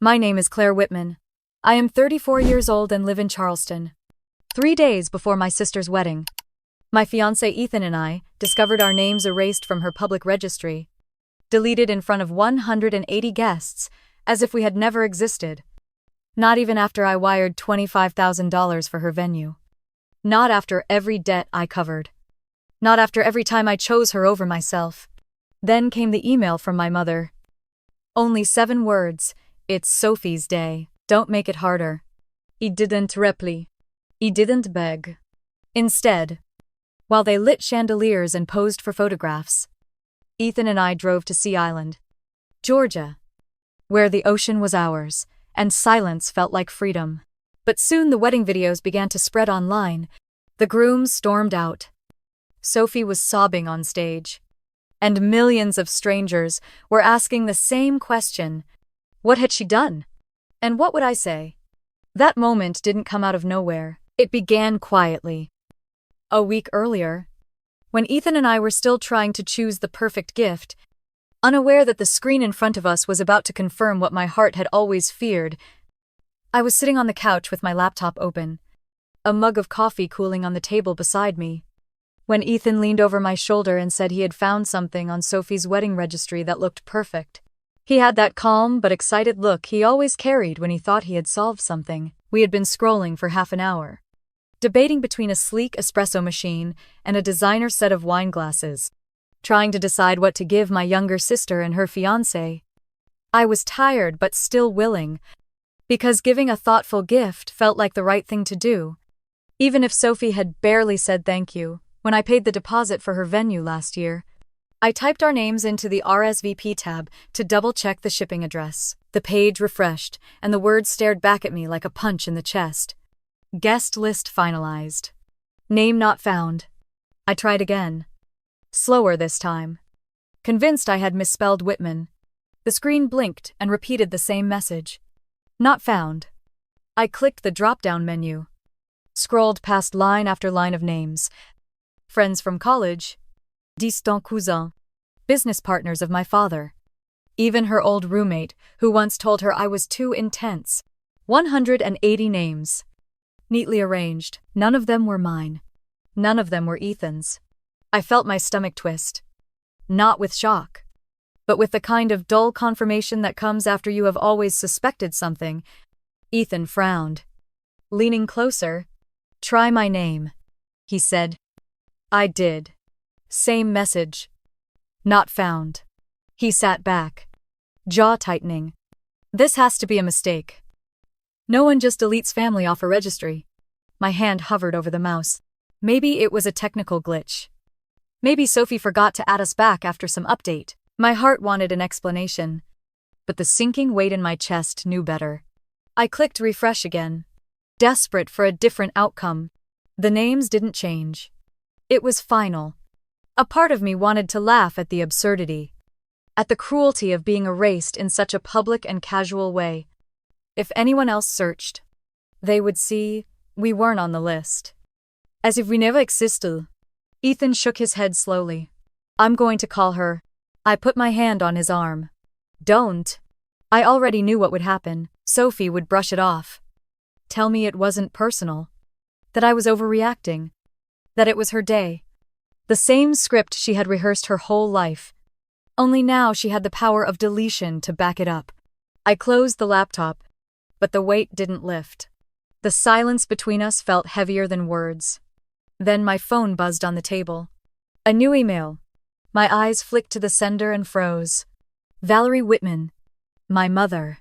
My name is Claire Whitman. I am 34 years old and live in Charleston. 3 days before my sister's wedding, my fiancé Ethan and I discovered our names erased from her public registry, deleted in front of 180 guests, as if we had never existed. Not even after I wired $25,000 for her venue. Not after every debt I covered. Not after every time I chose her over myself. Then came the email from my mother. Only 7 words. It's Sophie's day. Don't make it harder. He didn't reply. He didn't beg. Instead, while they lit chandeliers and posed for photographs, Ethan and I drove to Sea Island, Georgia, where the ocean was ours, and silence felt like freedom. But soon the wedding videos began to spread online. The grooms stormed out. Sophie was sobbing on stage. And millions of strangers were asking the same question. What had she done? And what would I say? That moment didn't come out of nowhere. It began quietly. A week earlier, when Ethan and I were still trying to choose the perfect gift, unaware that the screen in front of us was about to confirm what my heart had always feared, I was sitting on the couch with my laptop open, a mug of coffee cooling on the table beside me, when Ethan leaned over my shoulder and said he had found something on Sophie's wedding registry that looked perfect. He had that calm but excited look he always carried when he thought he had solved something. We had been scrolling for half an hour, debating between a sleek espresso machine and a designer set of wine glasses, trying to decide what to give my younger sister and her fiancé. I was tired but still willing, because giving a thoughtful gift felt like the right thing to do, even if Sophie had barely said thank you. When I paid the deposit for her venue last year, I typed our names into the RSVP tab to double-check the shipping address. The page refreshed, and the words stared back at me like a punch in the chest. Guest list finalized. Name not found. I tried again. Slower this time. Convinced I had misspelled Whitman, the screen blinked and repeated the same message. Not found. I clicked the drop-down menu. Scrolled past line after line of names. Friends from college. Distant cousins. Business partners of my father. Even her old roommate, who once told her I was too intense. 180 names. Neatly arranged. None of them were mine. None of them were Ethan's. I felt my stomach twist. Not with shock, but with the kind of dull confirmation that comes after you have always suspected something. Ethan frowned. Leaning closer. Try my name, he said. I did. Same message. Not found. He sat back, jaw tightening. This has to be a mistake. No one just deletes family off a registry. My hand hovered over the mouse. Maybe it was a technical glitch. Maybe Sophie forgot to add us back after some update. My heart wanted an explanation, but the sinking weight in my chest knew better. I clicked refresh again, desperate for a different outcome. The names didn't change. It was final. A part of me wanted to laugh at the absurdity, at the cruelty of being erased in such a public and casual way. If anyone else searched, they would see we weren't on the list. As if we never existed. Ethan shook his head slowly. I'm going to call her. I put my hand on his arm. Don't. I already knew what would happen. Sophie would brush it off. Tell me it wasn't personal. That I was overreacting. That it was her day. The same script she had rehearsed her whole life. Only now she had the power of deletion to back it up. I closed the laptop, but the weight didn't lift. The silence between us felt heavier than words. Then my phone buzzed on the table. A new email. My eyes flicked to the sender and froze. Valerie Whitman. My mother.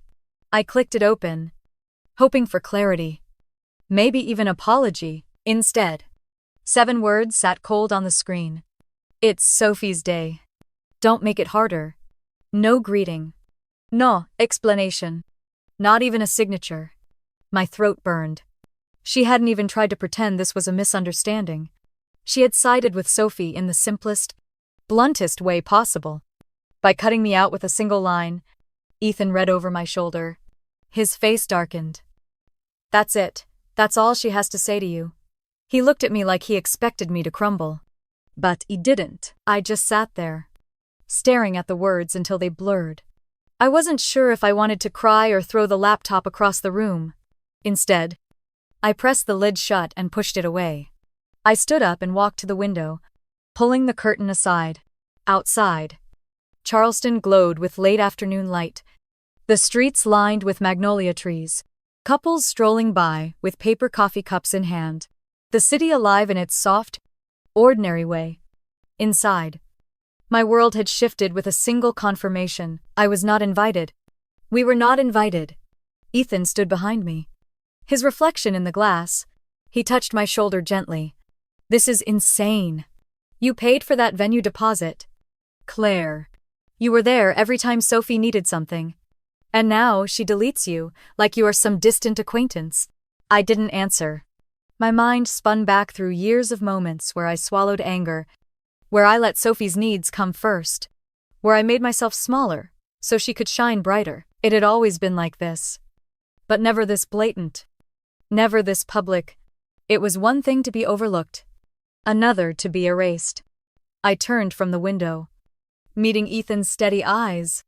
I clicked it open, hoping for clarity. Maybe even apology. Instead, 7 words sat cold on the screen. It's Sophie's day. Don't make it harder. No greeting. No explanation. Not even a signature. My throat burned. She hadn't even tried to pretend this was a misunderstanding. She had sided with Sophie in the simplest, bluntest way possible. By cutting me out with a single line, Ethan read over my shoulder. His face darkened. That's it. That's all she has to say to you. He looked at me like he expected me to crumble. But he didn't. I just sat there, staring at the words until they blurred. I wasn't sure if I wanted to cry or throw the laptop across the room. Instead, I pressed the lid shut and pushed it away. I stood up and walked to the window, pulling the curtain aside. Outside, Charleston glowed with late afternoon light. The streets lined with magnolia trees, couples strolling by with paper coffee cups in hand. The city alive in its soft, ordinary way. Inside, my world had shifted with a single confirmation. I was not invited. We were not invited. Ethan stood behind me. His reflection in the glass. He touched my shoulder gently. This is insane. You paid for that venue deposit. Claire. You were there every time Sophie needed something. And now she deletes you, like you are some distant acquaintance. I didn't answer. My mind spun back through years of moments where I swallowed anger, where I let Sophie's needs come first, where I made myself smaller so she could shine brighter. It had always been like this. But never this blatant. Never this public. It was one thing to be overlooked, another to be erased. I turned from the window, meeting Ethan's steady eyes.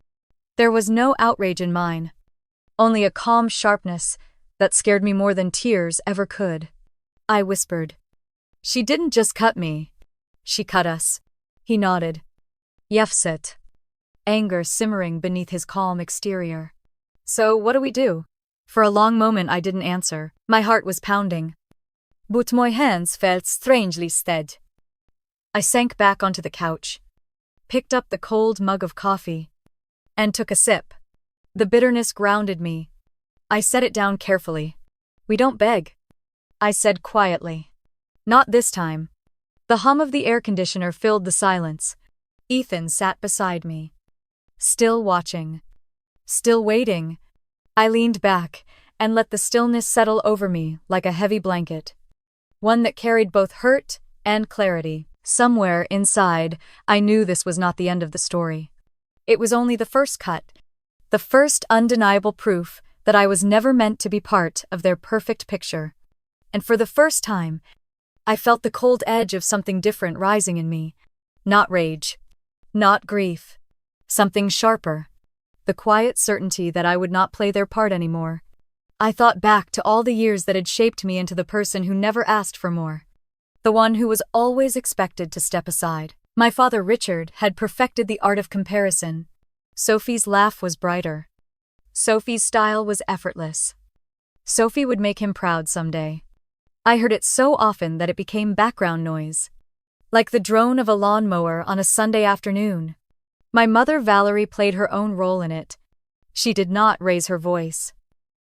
There was no outrage in mine, only a calm sharpness that scared me more than tears ever could. I whispered, "She didn't just cut me. She cut us." He nodded. Yefset. Anger simmering beneath his calm exterior. So what do we do? For a long moment I didn't answer. My heart was pounding. But my hands felt strangely steady. I sank back onto the couch, picked up the cold mug of coffee, and took a sip. The bitterness grounded me. I set it down carefully. "We don't beg," I said quietly. "Not this time." The hum of the air conditioner filled the silence. Ethan sat beside me, still watching, still waiting. I leaned back and let the stillness settle over me like a heavy blanket, one that carried both hurt and clarity. Somewhere inside, I knew this was not the end of the story. It was only the first cut, the first undeniable proof that I was never meant to be part of their perfect picture. And for the first time, I felt the cold edge of something different rising in me. Not rage, not grief, something sharper. The quiet certainty that I would not play their part anymore. I thought back to all the years that had shaped me into the person who never asked for more. The one who was always expected to step aside. My father Richard had perfected the art of comparison. Sophie's laugh was brighter. Sophie's style was effortless. Sophie would make him proud someday. I heard it so often that it became background noise, like the drone of a lawnmower on a Sunday afternoon. My mother Valerie played her own role in it. She did not raise her voice,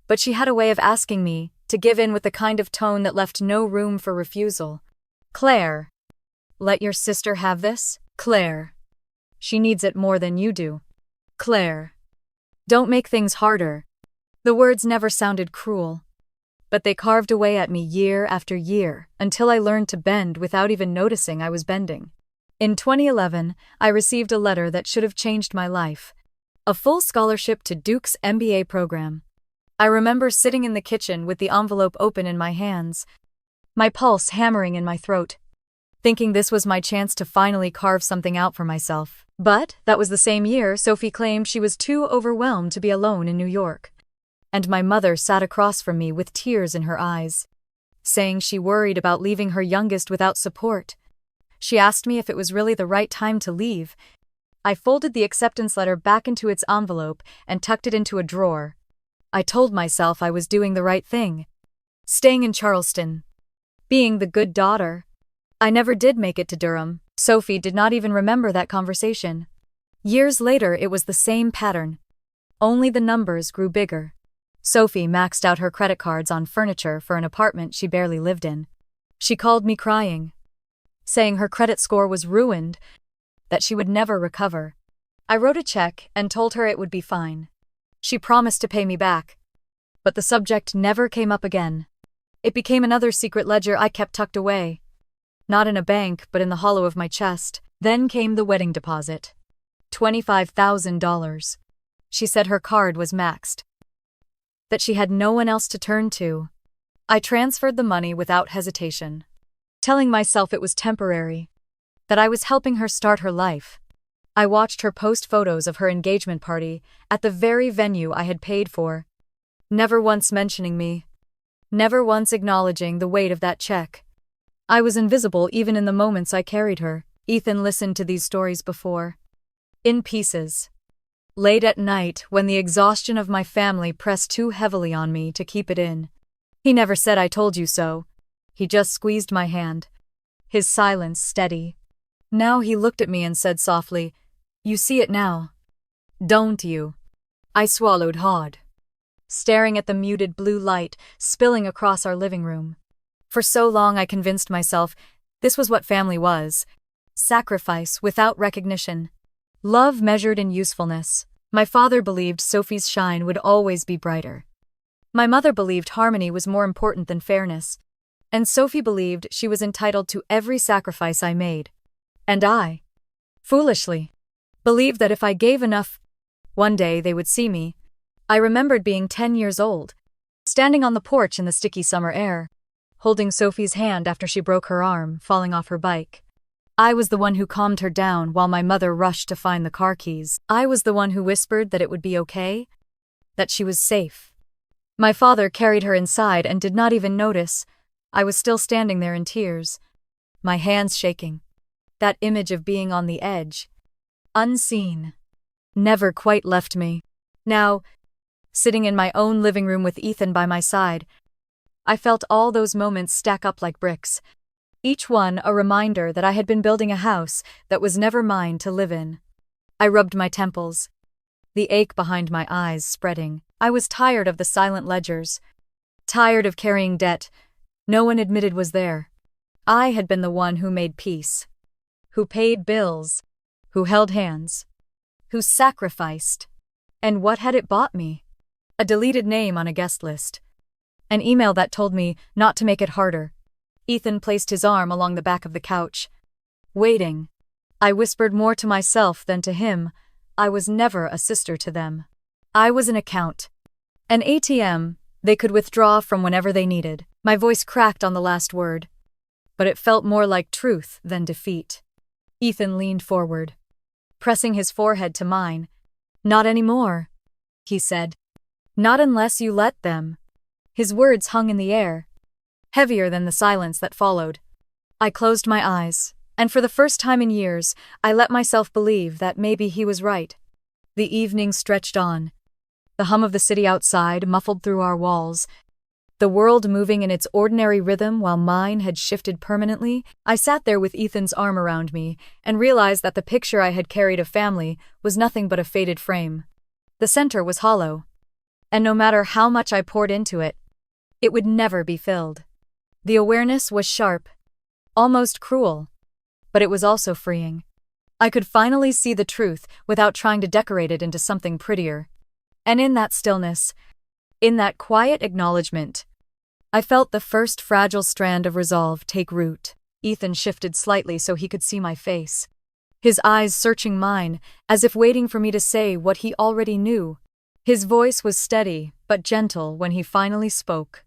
but she had a way of asking me to give in with the kind of tone that left no room for refusal. "Claire, let your sister have this. Claire, she needs it more than you do. Claire, don't make things harder." The words never sounded cruel, but they carved away at me year after year until I learned to bend without even noticing I was bending. In 2011, I received a letter that should have changed my life. A full scholarship to Duke's MBA program. I remember sitting in the kitchen with the envelope open in my hands, my pulse hammering in my throat, thinking this was my chance to finally carve something out for myself. But that was the same year Sophie claimed she was too overwhelmed to be alone in New York. And my mother sat across from me with tears in her eyes, saying she worried about leaving her youngest without support. She asked me if it was really the right time to leave. I folded the acceptance letter back into its envelope and tucked it into a drawer. I told myself I was doing the right thing, staying in Charleston, being the good daughter. I never did make it to Durham. Sophie did not even remember that conversation. Years later, it was the same pattern. Only the numbers grew bigger. Sophie maxed out her credit cards on furniture for an apartment she barely lived in. She called me crying, saying her credit score was ruined, that she would never recover. I wrote a check and told her it would be fine. She promised to pay me back, but the subject never came up again. It became another secret ledger I kept tucked away, not in a bank but in the hollow of my chest. Then came the wedding deposit. $25,000. She said her card was maxed, that she had no one else to turn to. I transferred the money without hesitation, telling myself it was temporary, that I was helping her start her life. I watched her post photos of her engagement party at the very venue I had paid for, never once mentioning me, never once acknowledging the weight of that check. I was invisible even in the moments I carried her. Ethan listened to these stories before, in pieces. Late at night, when the exhaustion of my family pressed too heavily on me to keep it in. He never said "I told you so." He just squeezed my hand, his silence steady. Now he looked at me and said softly, "You see it now, don't you?" I swallowed hard, staring at the muted blue light spilling across our living room. For so long I convinced myself this was what family was: sacrifice without recognition, love measured in usefulness. My father believed Sophie's shine would always be brighter. My mother believed harmony was more important than fairness. And Sophie believed she was entitled to every sacrifice I made. And I, foolishly, believed that if I gave enough, one day they would see me. I remembered being 10 years old, standing on the porch in the sticky summer air, holding Sophie's hand after she broke her arm, falling off her bike. I was the one who calmed her down while my mother rushed to find the car keys. I was the one who whispered that it would be okay, that she was safe. My father carried her inside and did not even notice. I was still standing there in tears, my hands shaking. That image of being on the edge, unseen, never quite left me. Now, sitting in my own living room with Ethan by my side, I felt all those moments stack up like bricks, each one a reminder that I had been building a house that was never mine to live in. I rubbed my temples, the ache behind my eyes spreading. I was tired of the silent ledgers, tired of carrying debt no one admitted was there. I had been the one who made peace, who paid bills, who held hands, who sacrificed. And what had it bought me? A deleted name on a guest list. An email that told me not to make it harder. Ethan placed his arm along the back of the couch. Waiting. I whispered more to myself than to him. I was never a sister to them. I was an account, an ATM they could withdraw from whenever they needed. My voice cracked on the last word, but it felt more like truth than defeat. Ethan leaned forward, pressing his forehead to mine. "Not anymore," he said. "Not unless you let them." His words hung in the air, heavier than the silence that followed. I closed my eyes, and for the first time in years, I let myself believe that maybe he was right. The evening stretched on, the hum of the city outside muffled through our walls, the world moving in its ordinary rhythm while mine had shifted permanently. I sat there with Ethan's arm around me and realized that the picture I had carried of family was nothing but a faded frame. The center was hollow, and no matter how much I poured into it, it would never be filled. The awareness was sharp, almost cruel, but it was also freeing. I could finally see the truth without trying to decorate it into something prettier. And in that stillness, in that quiet acknowledgement, I felt the first fragile strand of resolve take root. Ethan shifted slightly so he could see my face, his eyes searching mine, as if waiting for me to say what he already knew. His voice was steady, but gentle when he finally spoke.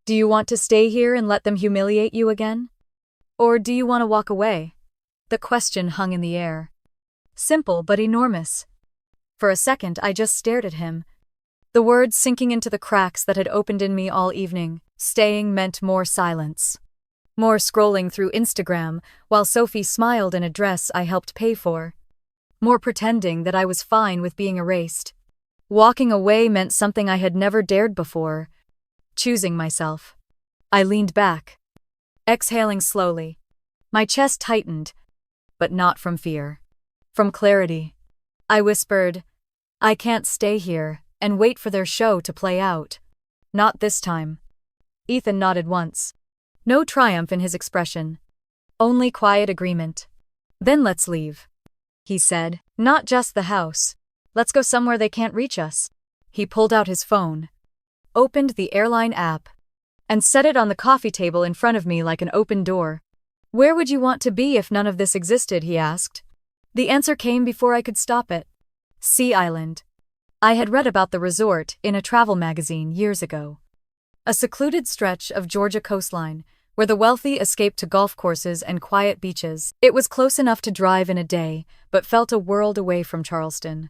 "Do you want to stay here and let them humiliate you again? Or do you want to walk away?" The question hung in the air. Simple but enormous. For a second I just stared at him, the words sinking into the cracks that had opened in me all evening. Staying meant more silence, more scrolling through Instagram while Sophie smiled in a dress I helped pay for, more pretending that I was fine with being erased. Walking away meant something I had never dared before, choosing myself. I leaned back, exhaling slowly. My chest tightened, but not from fear, from clarity. I whispered, "I can't stay here and wait for their show to play out. Not this time." Ethan nodded once. No triumph in his expression, only quiet agreement. "Then let's leave," he said. "Not just the house. Let's go somewhere they can't reach us." He pulled out his phone, opened the airline app, and set it on the coffee table in front of me like an open door. "Where would you want to be if none of this existed?" he asked. The answer came before I could stop it. Sea Island. I had read about the resort in a travel magazine years ago. A secluded stretch of Georgia coastline, where the wealthy escaped to golf courses and quiet beaches. It was close enough to drive in a day, but felt a world away from Charleston.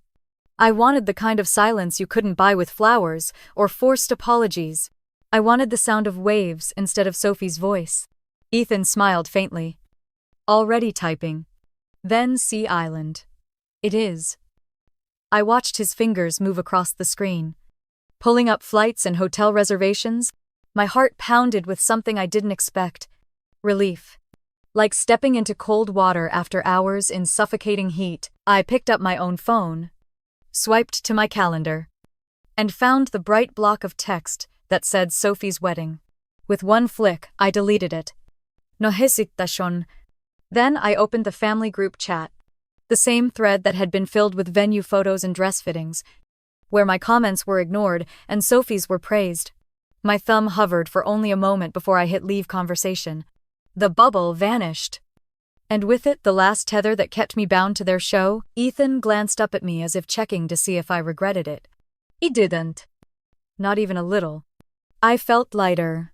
I wanted the kind of silence you couldn't buy with flowers or forced apologies. I wanted the sound of waves instead of Sophie's voice. Ethan smiled faintly. Already typing. Then Sea Island. It is. I watched his fingers move across the screen. Pulling up flights and hotel reservations, my heart pounded with something I didn't expect. Relief. Like stepping into cold water after hours in suffocating heat, I picked up my own phone, swiped to my calendar, and found the bright block of text that said Sophie's wedding. With one flick, I deleted it. No hesitation. Then I opened the family group chat, the same thread that had been filled with venue photos and dress fittings, where my comments were ignored and Sophie's were praised. My thumb hovered for only a moment before I hit leave conversation. The bubble vanished. And with it, the last tether that kept me bound to their show. Ethan glanced up at me as if checking to see if I regretted it. He didn't. Not even a little. I felt lighter.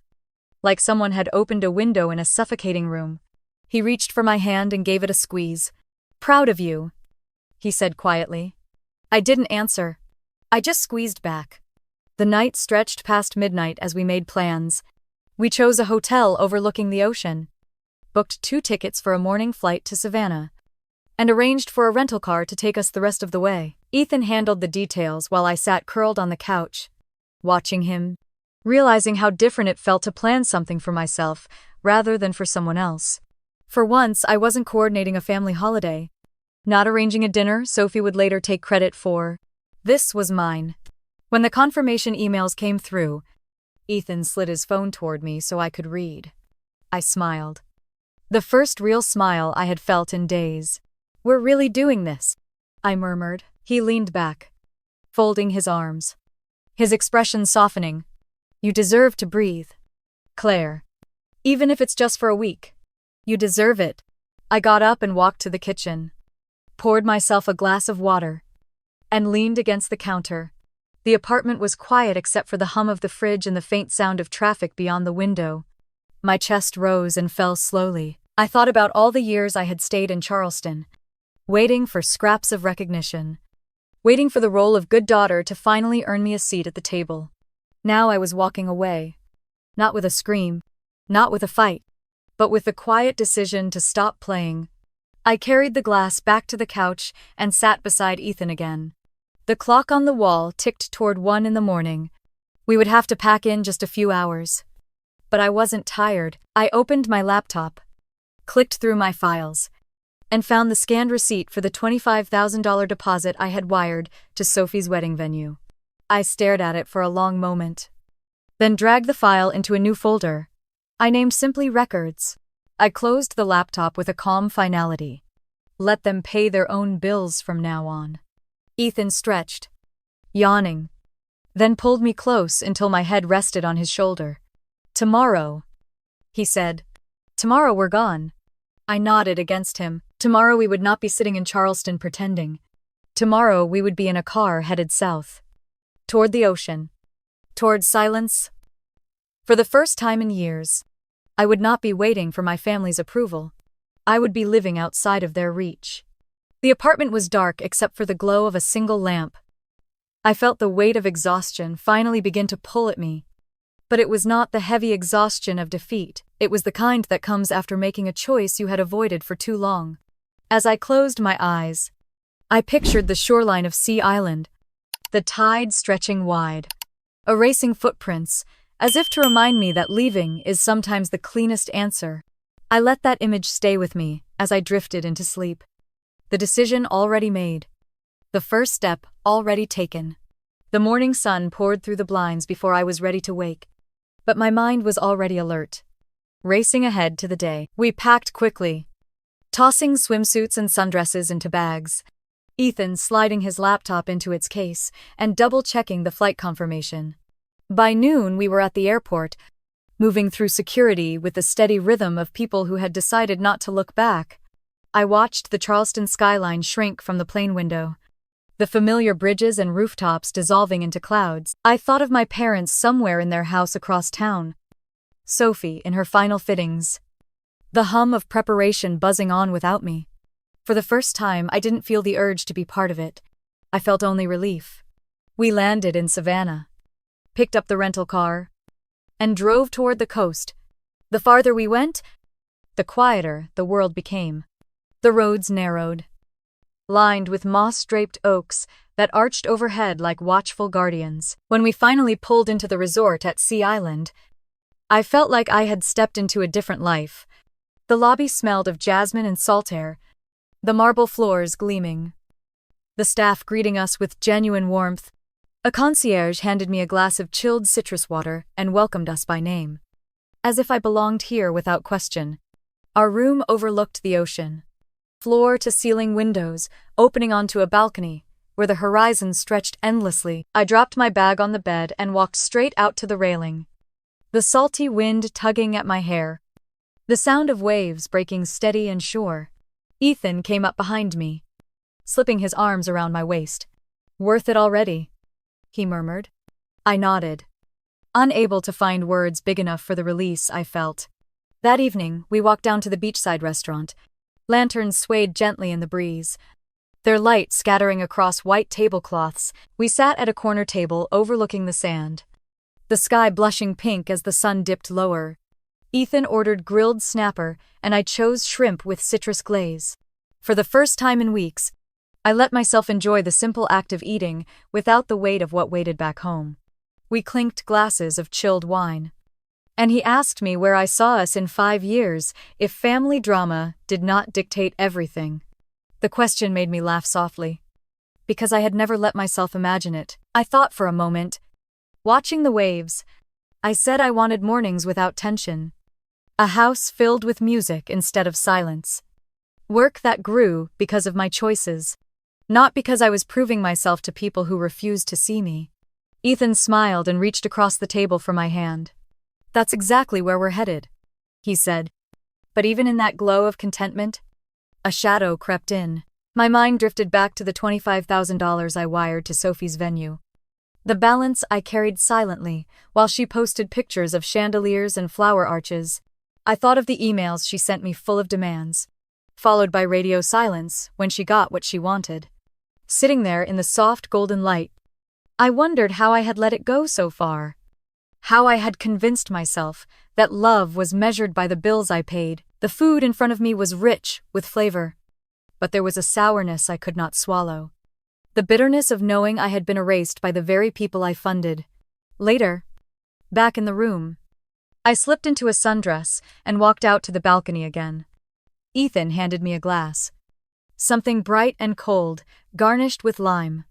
Like someone had opened a window in a suffocating room. He reached for my hand and gave it a squeeze. Proud of you, he said quietly. I didn't answer. I just squeezed back. The night stretched past midnight as we made plans. We chose a hotel overlooking the ocean, booked 2 tickets for a morning flight to Savannah, and arranged for a rental car to take us the rest of the way. Ethan handled the details while I sat curled on the couch, watching him, realizing how different it felt to plan something for myself rather than for someone else. For once, I wasn't coordinating a family holiday, not arranging a dinner Sophie would later take credit for. This was mine. When the confirmation emails came through, Ethan slid his phone toward me so I could read. I smiled. The first real smile I had felt in days. We're really doing this, I murmured. He leaned back, folding his arms, his expression softening. You deserve to breathe, Claire. Even if it's just for a week. You deserve it. I got up and walked to the kitchen, poured myself a glass of water, and leaned against the counter. The apartment was quiet except for the hum of the fridge and the faint sound of traffic beyond the window. My chest rose and fell slowly. I thought about all the years I had stayed in Charleston, waiting for scraps of recognition, waiting for the role of good daughter to finally earn me a seat at the table. Now I was walking away. Not with a scream, not with a fight, but with the quiet decision to stop playing. I carried the glass back to the couch and sat beside Ethan again. The clock on the wall ticked toward 1 in the morning. We would have to pack in just a few hours. But I wasn't tired. I opened my laptop, clicked through my files, and found the scanned receipt for the $25,000 deposit I had wired to Sophie's wedding venue. I stared at it for a long moment, then dragged the file into a new folder. I named simply Records. I closed the laptop with a calm finality. Let them pay their own bills from now on. Ethan stretched, yawning, then pulled me close until my head rested on his shoulder. Tomorrow, he said. Tomorrow we're gone. I nodded against him. Tomorrow we would not be sitting in Charleston pretending. Tomorrow we would be in a car headed south. Toward the ocean. Toward silence. For the first time in years, I would not be waiting for my family's approval. I would be living outside of their reach. The apartment was dark except for the glow of a single lamp. I felt the weight of exhaustion finally begin to pull at me. But it was not the heavy exhaustion of defeat. It was the kind that comes after making a choice you had avoided for too long. As I closed my eyes, I pictured the shoreline of Sea Island, the tide stretching wide, erasing footprints, as if to remind me that leaving is sometimes the cleanest answer. I let that image stay with me as I drifted into sleep. The decision already made. The first step already taken. The morning sun poured through the blinds before I was ready to wake. But my mind was already alert, racing ahead to the day. We packed quickly, tossing swimsuits and sundresses into bags, Ethan sliding his laptop into its case and double-checking the flight confirmation. By noon we were at the airport, moving through security with the steady rhythm of people who had decided not to look back. I watched the Charleston skyline shrink from the plane window, the familiar bridges and rooftops dissolving into clouds. I thought of my parents somewhere in their house across town, Sophie in her final fittings. The hum of preparation buzzing on without me. For the first time, I didn't feel the urge to be part of it. I felt only relief. We landed in Savannah, picked up the rental car, and drove toward the coast. The farther we went, the quieter the world became. The roads narrowed, lined with moss-draped oaks that arched overhead like watchful guardians. When we finally pulled into the resort at Sea Island, I felt like I had stepped into a different life. The lobby smelled of jasmine and salt air, the marble floors gleaming, the staff greeting us with genuine warmth. A concierge handed me a glass of chilled citrus water and welcomed us by name, as if I belonged here without question. Our room overlooked the ocean, floor-to-ceiling windows opening onto a balcony where the horizon stretched endlessly. I dropped my bag on the bed and walked straight out to the railing, the salty wind tugging at my hair, the sound of waves breaking steady and sure. Ethan came up behind me, slipping his arms around my waist. "Worth it already?" he murmured. I nodded, unable to find words big enough for the release I felt. That evening, we walked down to the beachside restaurant. Lanterns swayed gently in the breeze, their light scattering across white tablecloths. We sat at a corner table overlooking the sand, the sky blushing pink as the sun dipped lower. Ethan ordered grilled snapper, and I chose shrimp with citrus glaze. For the first time in weeks, I let myself enjoy the simple act of eating without the weight of what waited back home. We clinked glasses of chilled wine, and he asked me where I saw us in 5 years if family drama did not dictate everything. The question made me laugh softly, because I had never let myself imagine it. I thought for a moment, watching the waves. I said I wanted mornings without tension, a house filled with music instead of silence, work that grew because of my choices, not because I was proving myself to people who refused to see me. Ethan smiled and reached across the table for my hand. "That's exactly where we're headed," he said. But even in that glow of contentment, a shadow crept in. My mind drifted back to the $25,000 I wired to Sophie's venue. The balance I carried silently while she posted pictures of chandeliers and flower arches. I thought of the emails she sent me full of demands, followed by radio silence when she got what she wanted. Sitting there in the soft golden light, I wondered how I had let it go so far. How I had convinced myself that love was measured by the bills I paid. The food in front of me was rich with flavor, but there was a sourness I could not swallow. The bitterness of knowing I had been erased by the very people I funded. Later, back in the room, I slipped into a sundress and walked out to the balcony again. Ethan handed me a glass. Something bright and cold, garnished with lime.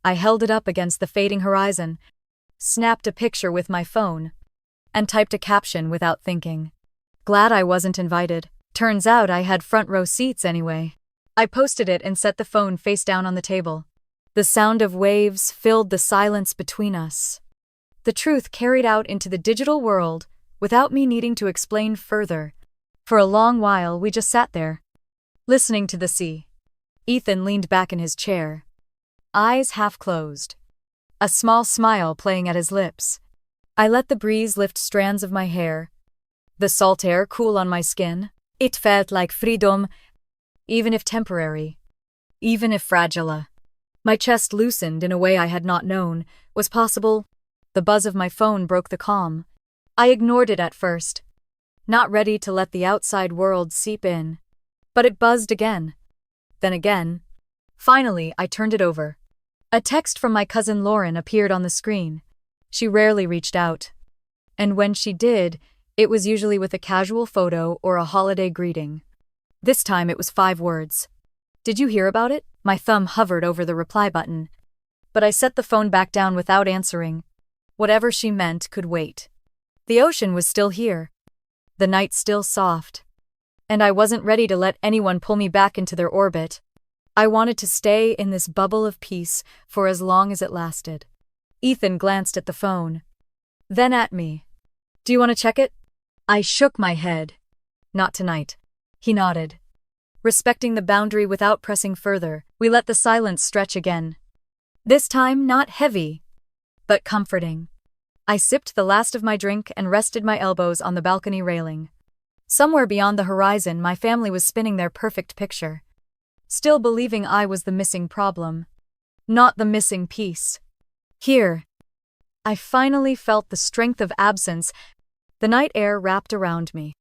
I held it up against the fading horizon, snapped a picture with my phone, and typed a caption without thinking. Glad I wasn't invited. Turns out I had front row seats anyway. I posted it and set the phone face down on the table. The sound of waves filled the silence between us. The truth carried out into the digital world without me needing to explain further. For a long while we just sat there, listening to the sea. Ethan leaned back in his chair, eyes half closed, a small smile playing at his lips. I let the breeze lift strands of my hair, the salt air cool on my skin. It felt like freedom, even if temporary, even if fragile. My chest loosened in a way I had not known was possible. The buzz of my phone broke the calm. I ignored it at first, not ready to let the outside world seep in. But it buzzed again. Then again. Finally, I turned it over. A text from my cousin Lauren appeared on the screen. She rarely reached out, and when she did, it was usually with a casual photo or a holiday greeting. This time it was 5 words. "Did you hear about it?" My thumb hovered over the reply button, but I set the phone back down without answering. Whatever she meant could wait. The ocean was still here, the night still soft, and I wasn't ready to let anyone pull me back into their orbit. I wanted to stay in this bubble of peace for as long as it lasted. Ethan glanced at the phone, then at me. "Do you want to check it?" I shook my head. "Not tonight." He nodded, respecting the boundary without pressing further. We let the silence stretch again. This time not heavy, but comforting. I sipped the last of my drink and rested my elbows on the balcony railing. Somewhere beyond the horizon, my family was spinning their perfect picture, still believing I was the missing problem, not the missing piece. Here, I finally felt the strength of absence. The night air wrapped around me,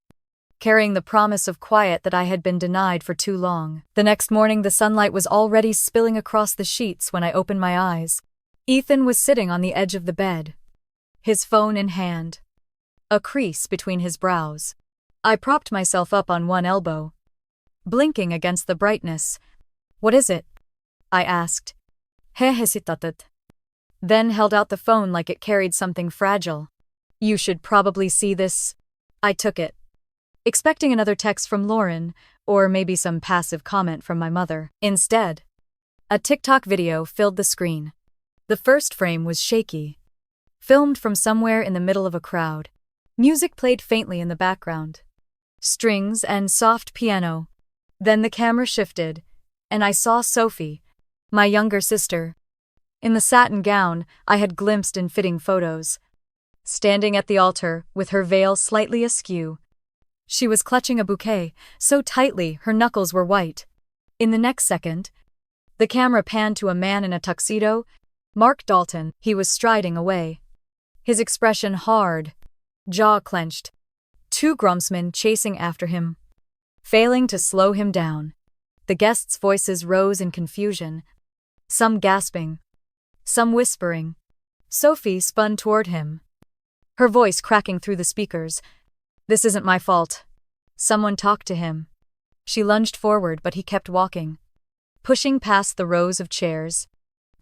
carrying the promise of quiet that I had been denied for too long. The next morning, the sunlight was already spilling across the sheets when I opened my eyes. Ethan was sitting on the edge of the bed, his phone in hand, a crease between his brows. I propped myself up on one elbow, blinking against the brightness. "What is it?" I asked. "He hesitated," then held out the phone like it carried something fragile. "You should probably see this." I took it, expecting another text from Lauren, or maybe some passive comment from my mother. Instead, a TikTok video filled the screen. The first frame was shaky, filmed from somewhere in the middle of a crowd. Music played faintly in the background, strings and soft piano. Then the camera shifted, and I saw Sophie, my younger sister, in the satin gown I had glimpsed in fitting photos, standing at the altar with her veil slightly askew. She was clutching a bouquet, so tightly her knuckles were white. In the next second, the camera panned to a man in a tuxedo, Mark Dalton. He was striding away, his expression hard, jaw clenched, two groomsmen chasing after him, failing to slow him down. The guests' voices rose in confusion, some gasping, some whispering. Sophie spun toward him, her voice cracking through the speakers. "This isn't my fault. Someone talk to him." She lunged forward, but he kept walking, pushing past the rows of chairs,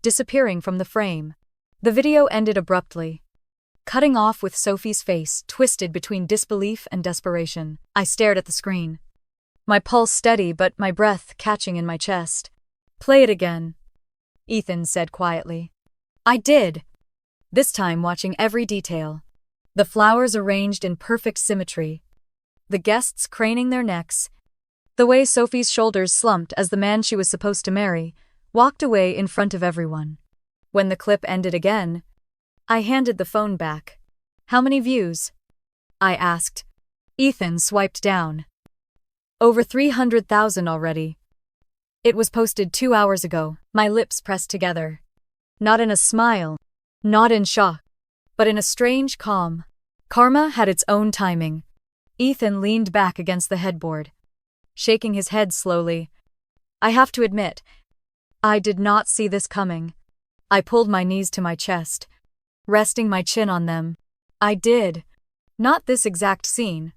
disappearing from the frame. The video ended abruptly, cutting off with Sophie's face twisted between disbelief and desperation. I stared at the screen, my pulse steady but my breath catching in my chest. "Play it again," Ethan said quietly. I did, this time watching every detail. The flowers arranged in perfect symmetry, the guests craning their necks, the way Sophie's shoulders slumped as the man she was supposed to marry walked away in front of everyone. When the clip ended again, I handed the phone back. "How many views?" I asked. Ethan swiped down. "Over 300,000 already. It was posted 2 hours ago." My lips pressed together. Not in a smile, not in shock, but in a strange calm. Karma had its own timing. Ethan leaned back against the headboard, shaking his head slowly. I have to admit, I did not see this coming. I pulled my knees to my chest, resting my chin on them. I did. Not this exact scene,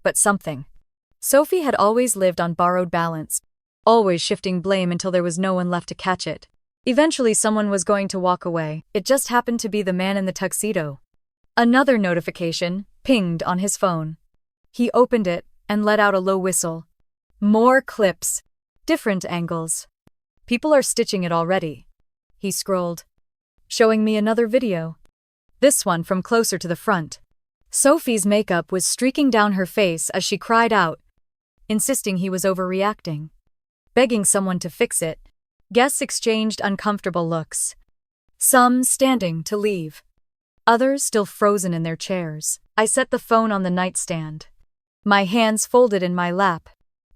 but something. Sophie had always lived on borrowed balance, always shifting blame until there was no one left to catch it. Eventually someone was going to walk away. It just happened to be the man in the tuxedo. Another notification pinged on his phone. He opened it and let out a low whistle. More clips, different angles. "People are stitching it already," he scrolled, showing me another video. This one from closer to the front. Sophie's makeup was streaking down her face as she cried out, insisting he was overreacting, begging someone to fix it. Guests exchanged uncomfortable looks, some standing to leave, others still frozen in their chairs. I set the phone on the nightstand, my hands folded in my lap.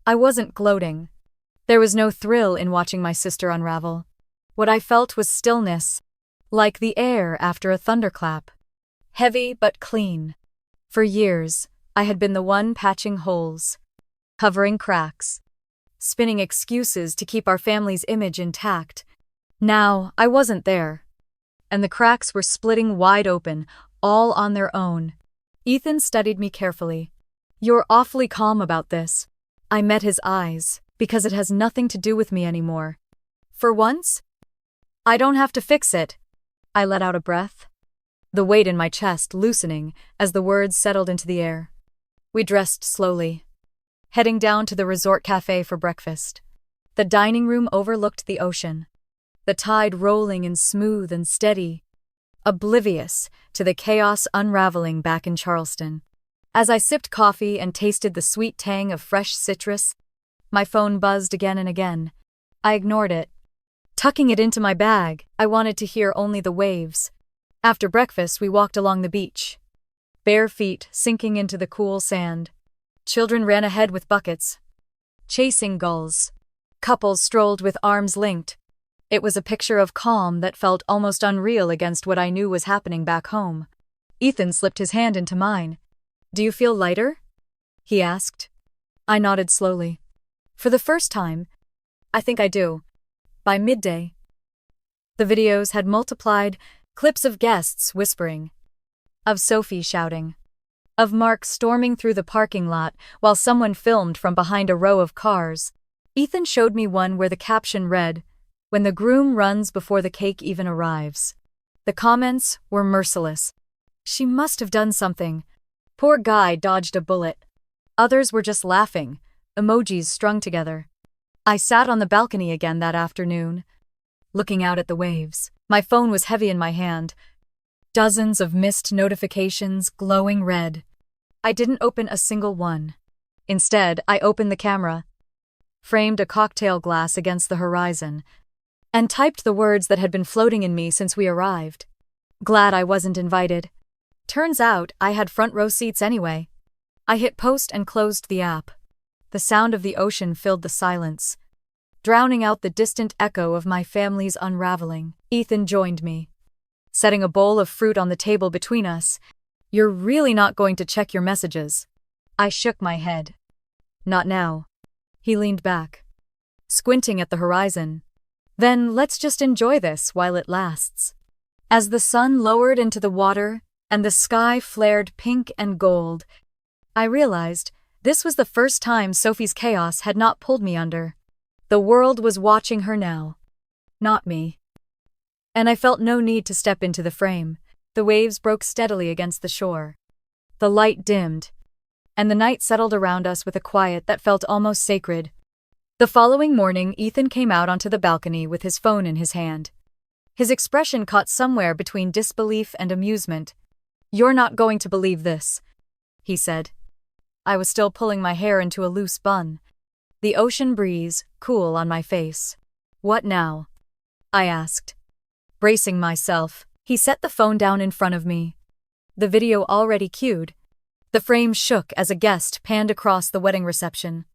I wasn't gloating. There was no thrill in watching my sister unravel. What I felt was stillness, like the air after a thunderclap. Heavy but clean. For years, I had been the one patching holes, covering cracks, spinning excuses to keep our family's image intact. Now, I wasn't there, and the cracks were splitting wide open, all on their own. Ethan studied me carefully. "You're awfully calm about this." I met his eyes, "because it has nothing to do with me anymore. For once, I don't have to fix it." I let out a breath, the weight in my chest loosening as the words settled into the air. We dressed slowly, heading down to the resort cafe for breakfast. The dining room overlooked the ocean, the tide rolling in smooth and steady, oblivious to the chaos unraveling back in Charleston. As I sipped coffee and tasted the sweet tang of fresh citrus, my phone buzzed again and again. I ignored it, tucking it into my bag. I wanted to hear only the waves, After breakfast, we walked along the beach, bare feet sinking into the cool sand. Children ran ahead with buckets, chasing gulls. Couples strolled with arms linked. It was a picture of calm that felt almost unreal against what I knew was happening back home. Ethan slipped his hand into mine. "Do you feel lighter?" he asked. I nodded slowly. "For the first time, I think I do." By midday, the videos had multiplied, clips of guests whispering, of Sophie shouting, of Mark storming through the parking lot while someone filmed from behind a row of cars. Ethan showed me one where the caption read, "When the groom runs before the cake even arrives." The comments were merciless. "She must have done something. Poor guy dodged a bullet." Others were just laughing, emojis strung together. I sat on the balcony again that afternoon, looking out at the waves. My phone was heavy in my hand, dozens of missed notifications glowing red. I didn't open a single one. Instead, I opened the camera, framed a cocktail glass against the horizon, and typed the words that had been floating in me since we arrived. Glad I wasn't invited. Turns out I had front row seats anyway. I hit post and closed the app. The sound of the ocean filled the silence, drowning out the distant echo of my family's unraveling. Ethan joined me, setting a bowl of fruit on the table between us. "You're really not going to check your messages?" I shook my head. "Not now." He leaned back, squinting at the horizon. "Then let's just enjoy this while it lasts." As the sun lowered into the water and the sky flared pink and gold, I realized this was the first time Sophie's chaos had not pulled me under. The world was watching her now, not me. And I felt no need to step into the frame. The waves broke steadily against the shore. The light dimmed, and the night settled around us with a quiet that felt almost sacred. The following morning, Ethan came out onto the balcony with his phone in his hand. His expression caught somewhere between disbelief and amusement. "You're not going to believe this," he said. I was still pulling my hair into a loose bun, the ocean breeze cool on my face. "What now?" I asked, bracing myself. He set the phone down in front of me, the video already cued. The frame shook as a guest panned across the wedding reception.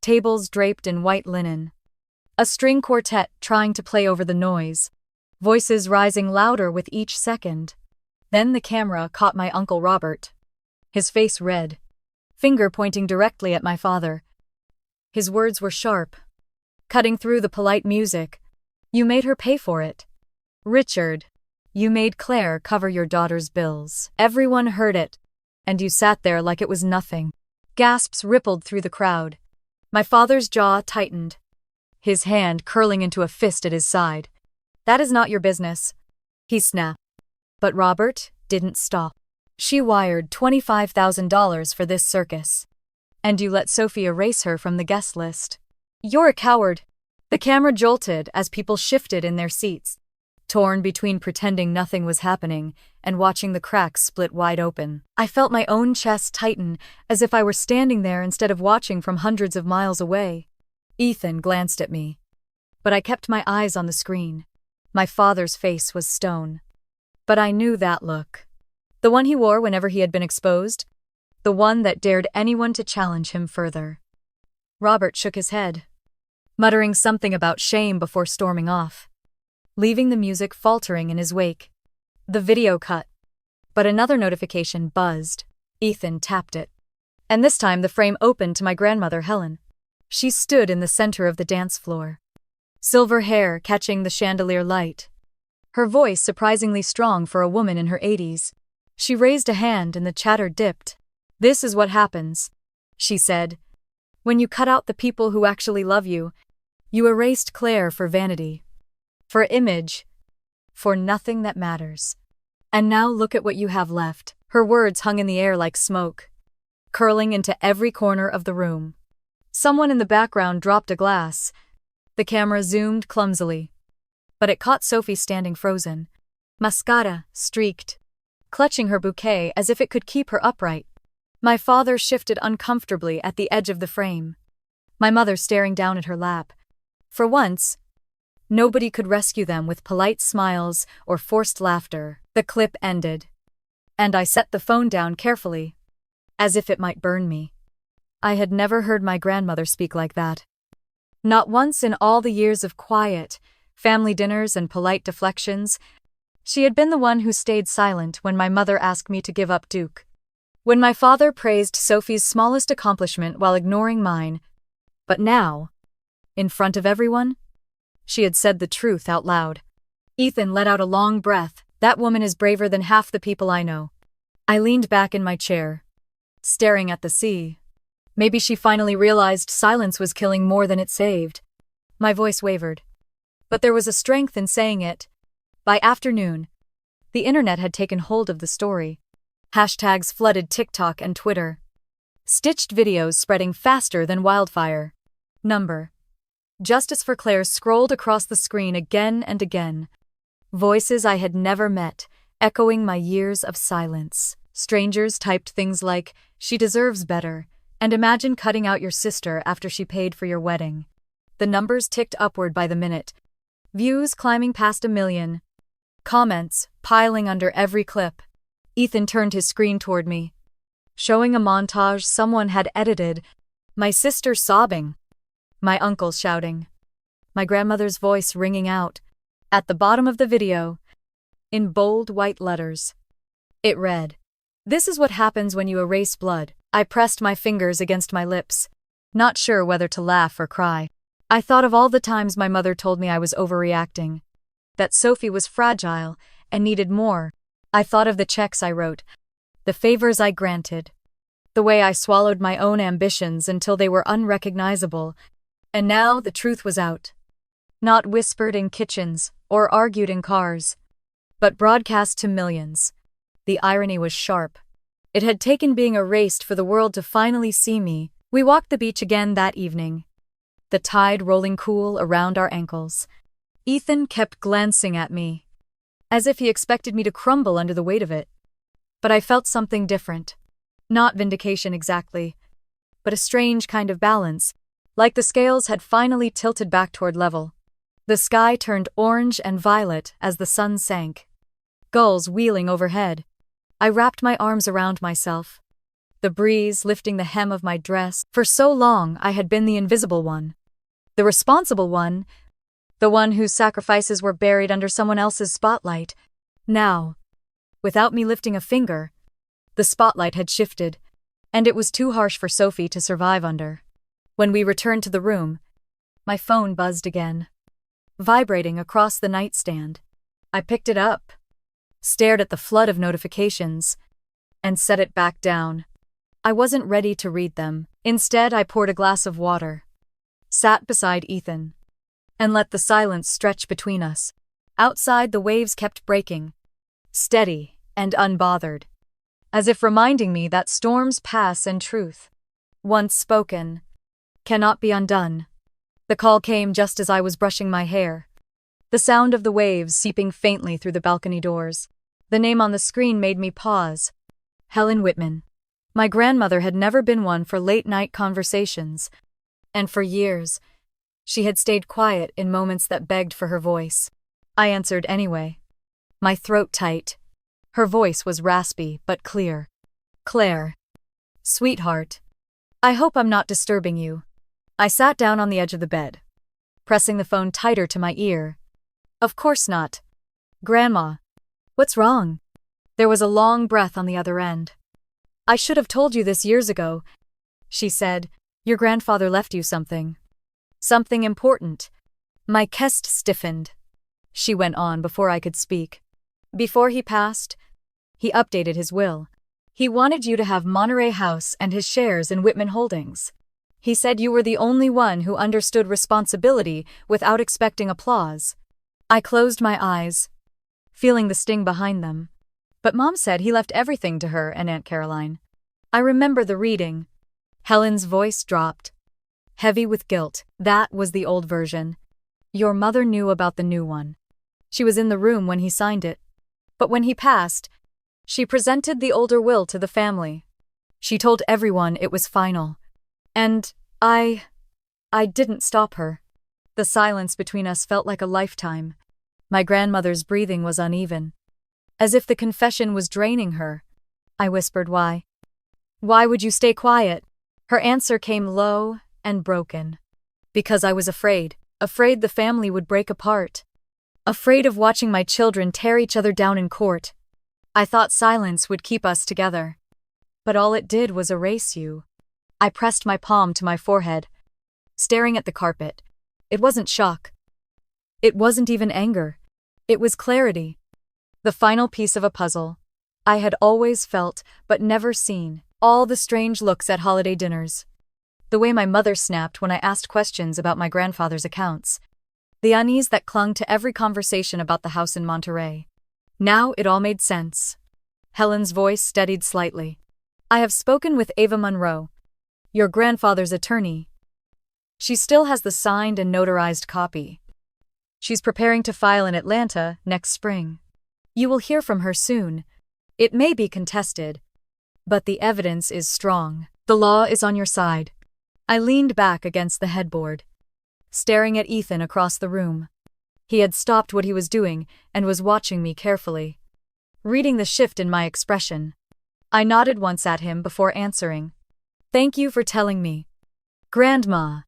Tables draped in white linen. A string quartet trying to play over the noise, voices rising louder with each second. Then the camera caught my Uncle Robert, his face red, finger pointing directly at my father. His words were sharp, cutting through the polite music. "You made her pay for it. Richard, you made Claire cover your daughter's bills. Everyone heard it, and you sat there like it was nothing." Gasps rippled through the crowd. My father's jaw tightened, his hand curling into a fist at his side. "That is not your business," he snapped. But Robert didn't stop. "She wired $25,000 for this circus. And you let Sophie erase her from the guest list. You're a coward." The camera jolted as people shifted in their seats, torn between pretending nothing was happening and watching the cracks split wide open. I felt my own chest tighten, as if I were standing there instead of watching from hundreds of miles away. Ethan glanced at me, but I kept my eyes on the screen. My father's face was stone. But I knew that look. The one he wore whenever he had been exposed. The one that dared anyone to challenge him further. Robert shook his head, muttering something about shame before storming off, leaving the music faltering in his wake. The video cut, but another notification buzzed. Ethan tapped it. And this time the frame opened to my grandmother, Helen. She stood in the center of the dance floor, silver hair catching the chandelier light, her voice surprisingly strong for a woman in her 80s. She raised a hand and the chatter dipped. "This is what happens," she said. "When you cut out the people who actually love you, you erased Claire for vanity, for image, for nothing that matters. And now look at what you have left." Her words hung in the air like smoke, curling into every corner of the room. Someone in the background dropped a glass. The camera zoomed clumsily, but it caught Sophie standing frozen, mascara streaked, clutching her bouquet as if it could keep her upright. My father shifted uncomfortably at the edge of the frame, my mother staring down at her lap. For once, nobody could rescue them with polite smiles or forced laughter. The clip ended, and I set the phone down carefully, as if it might burn me. I had never heard my grandmother speak like that. Not once in all the years of quiet, family dinners and polite deflections. She had been the one who stayed silent when my mother asked me to give up Duke. When my father praised Sophie's smallest accomplishment while ignoring mine. But now, in front of everyone, she had said the truth out loud. Ethan let out a long breath. That woman is braver than half the people I know. I leaned back in my chair, staring at the sea. Maybe she finally realized silence was killing more than it saved. My voice wavered, but there was a strength in saying it. By afternoon, the internet had taken hold of the story. Hashtags flooded TikTok and Twitter. Stitched videos spreading faster than wildfire. Justice for Claire scrolled across the screen again and again. Voices I had never met, echoing my years of silence. Strangers typed things like, "She deserves better," and "Imagine cutting out your sister after she paid for your wedding." The numbers ticked upward by the minute. Views climbing past 1 million. Comments piling under every clip. Ethan turned his screen toward me, showing a montage someone had edited. My sister sobbing. My uncle shouting. My grandmother's voice ringing out. At the bottom of the video, in bold white letters, it read, "This is what happens when you erase blood." I pressed my fingers against my lips, not sure whether to laugh or cry. I thought of all the times my mother told me I was overreacting, that Sophie was fragile and needed more. I thought of the checks I wrote, the favors I granted, the way I swallowed my own ambitions until they were unrecognizable. And now the truth was out. Not whispered in kitchens or argued in cars, but broadcast to millions. The irony was sharp. It had taken being erased for the world to finally see me. We walked the beach again that evening, the tide rolling cool around our ankles. Ethan kept glancing at me, as if he expected me to crumble under the weight of it. But I felt something different. Not vindication exactly, but a strange kind of balance, like the scales had finally tilted back toward level. The sky turned orange and violet as the sun sank. Gulls wheeling overhead. I wrapped my arms around myself, the breeze lifting the hem of my dress. For so long I had been the invisible one, the responsible one, the one whose sacrifices were buried under someone else's spotlight. Now, without me lifting a finger, the spotlight had shifted, and it was too harsh for Sophie to survive under. When we returned to the room, my phone buzzed again, vibrating across the nightstand. I picked it up, stared at the flood of notifications, and set it back down. I wasn't ready to read them. Instead, I poured a glass of water, sat beside Ethan, and let the silence stretch between us. Outside, the waves kept breaking, steady and unbothered, as if reminding me that storms pass and truth, once spoken, cannot be undone. The call came just as I was brushing my hair, the sound of the waves seeping faintly through the balcony doors. The name on the screen made me pause. Helen Whitman. My grandmother had never been one for late-night conversations, and for years, she had stayed quiet in moments that begged for her voice. I answered anyway, my throat tight. Her voice was raspy but clear. "Claire. Sweetheart. I hope I'm not disturbing you." I sat down on the edge of the bed, pressing the phone tighter to my ear. "Of course not. Grandma. What's wrong?" There was a long breath on the other end. "I should have told you this years ago," she said. "Your grandfather left you something. Something important." My chest stiffened. She went on before I could speak. "Before he passed, he updated his will. He wanted you to have Monterey House and his shares in Whitman Holdings. He said you were the only one who understood responsibility without expecting applause." I closed my eyes, feeling the sting behind them. "But Mom said he left everything to her and Aunt Caroline." I remember the reading. Helen's voice dropped, heavy with guilt. "That was the old version. Your mother knew about the new one. She was in the room when he signed it. But when he passed, she presented the older will to the family. She told everyone it was final. And I didn't stop her." The silence between us felt like a lifetime. My grandmother's breathing was uneven. as if the confession was draining her. I whispered, "Why? Why would you stay quiet?" Her answer came low and broken. "Because I was afraid the family would break apart. Afraid of watching my children tear each other down in court. I thought silence would keep us together. But all it did was erase you." I pressed my palm to my forehead, staring at the carpet. It wasn't shock. It wasn't even anger. It was clarity. The final piece of a puzzle I had always felt but never seen. All the strange looks at holiday dinners. The way my mother snapped when I asked questions about my grandfather's accounts. The unease that clung to every conversation about the house in Monterey. Now it all made sense. Helen's voice steadied slightly. "I have spoken with Ava Monroe, your grandfather's attorney. She still has the signed and notarized copy. She's preparing to file in Atlanta next spring. You will hear from her soon. It may be contested, but the evidence is strong. The law is on your side." I leaned back against the headboard, staring at Ethan across the room. He had stopped what he was doing and was watching me carefully, reading the shift in my expression. I nodded once at him before answering. "Thank you for telling me, Grandma."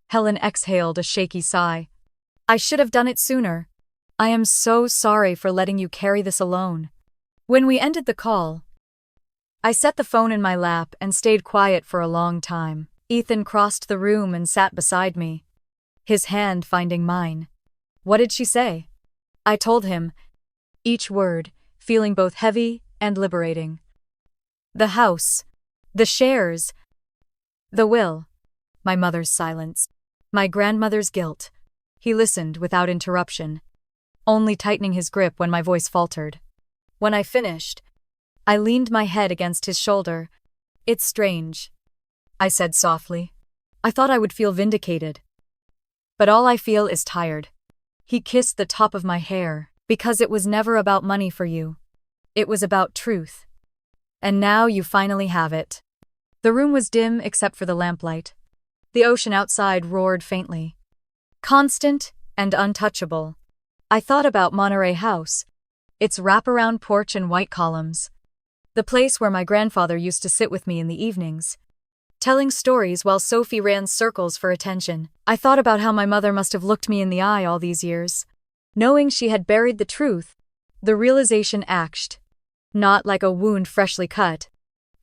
Helen exhaled a shaky sigh. "I should have done it sooner. I am so sorry for letting you carry this alone." When we ended the call, I set the phone in my lap and stayed quiet for a long time. Ethan crossed the room and sat beside me, his hand finding mine. "What did she say?" I told him, each word feeling both heavy and liberating. The house, the shares, the will, my mother's silence, my grandmother's guilt. He listened without interruption, only tightening his grip when my voice faltered. When I finished, I leaned my head against his shoulder. "It's strange," I said softly. "I thought I would feel vindicated. But all I feel is tired." He kissed the top of my hair. "Because it was never about money for you. It was about truth. And now you finally have it." The room was dim except for the lamplight. The ocean outside roared faintly, constant and untouchable. I thought about Monterey House, its wraparound porch and white columns. The place where my grandfather used to sit with me in the evenings, telling stories while Sophie ran circles for attention. I thought about how my mother must have looked me in the eye all these years, knowing she had buried the truth. The realization ached, not like a wound freshly cut,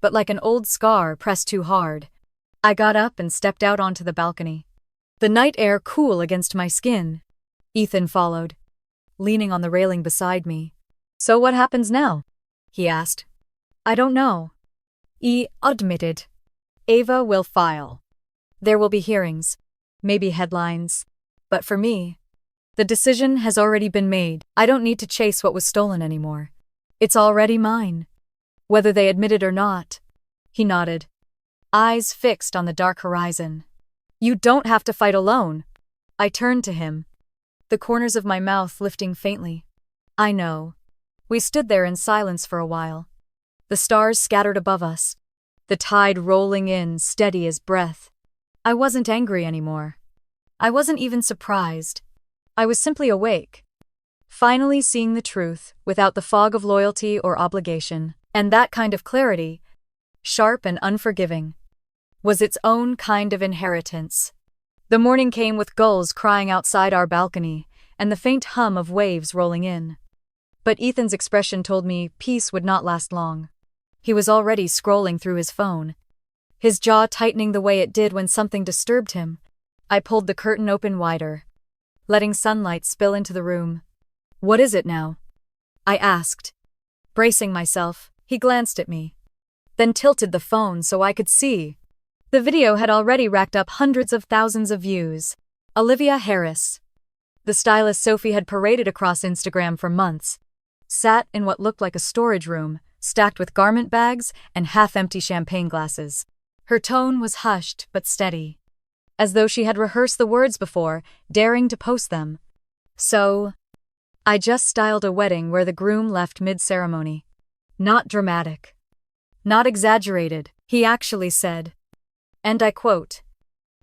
but like an old scar pressed too hard. I got up and stepped out onto the balcony, the night air cool against my skin. Ethan followed, leaning on the railing beside me. "So what happens now?" he asked. "I don't know," he admitted. "Ava will file. There will be hearings, maybe headlines. But for me, the decision has already been made. I don't need to chase what was stolen anymore. It's already mine, whether they admit it or not." He nodded, eyes fixed on the dark horizon. "You don't have to fight alone." I turned to him, the corners of my mouth lifting faintly. "I know." We stood there in silence for a while, the stars scattered above us, the tide rolling in steady as breath. I wasn't angry anymore. I wasn't even surprised. I was simply awake, finally seeing the truth without the fog of loyalty or obligation. And that kind of clarity, sharp and unforgiving, was its own kind of inheritance. The morning came with gulls crying outside our balcony and the faint hum of waves rolling in. But Ethan's expression told me peace would not last long. He was already scrolling through his phone, his jaw tightening the way it did when something disturbed him. I pulled the curtain open wider, letting sunlight spill into the room. "What is it now?" I asked, bracing myself. He glanced at me, then tilted the phone so I could see. The video had already racked up hundreds of thousands of views. Olivia Harris, the stylist Sophie had paraded across Instagram for months, sat in what looked like a storage room, stacked with garment bags and half-empty champagne glasses. Her tone was hushed but steady, as though she had rehearsed the words before, daring to post them. "So, I just styled a wedding where the groom left mid-ceremony. Not dramatic. Not exaggerated," he actually said. And I quote,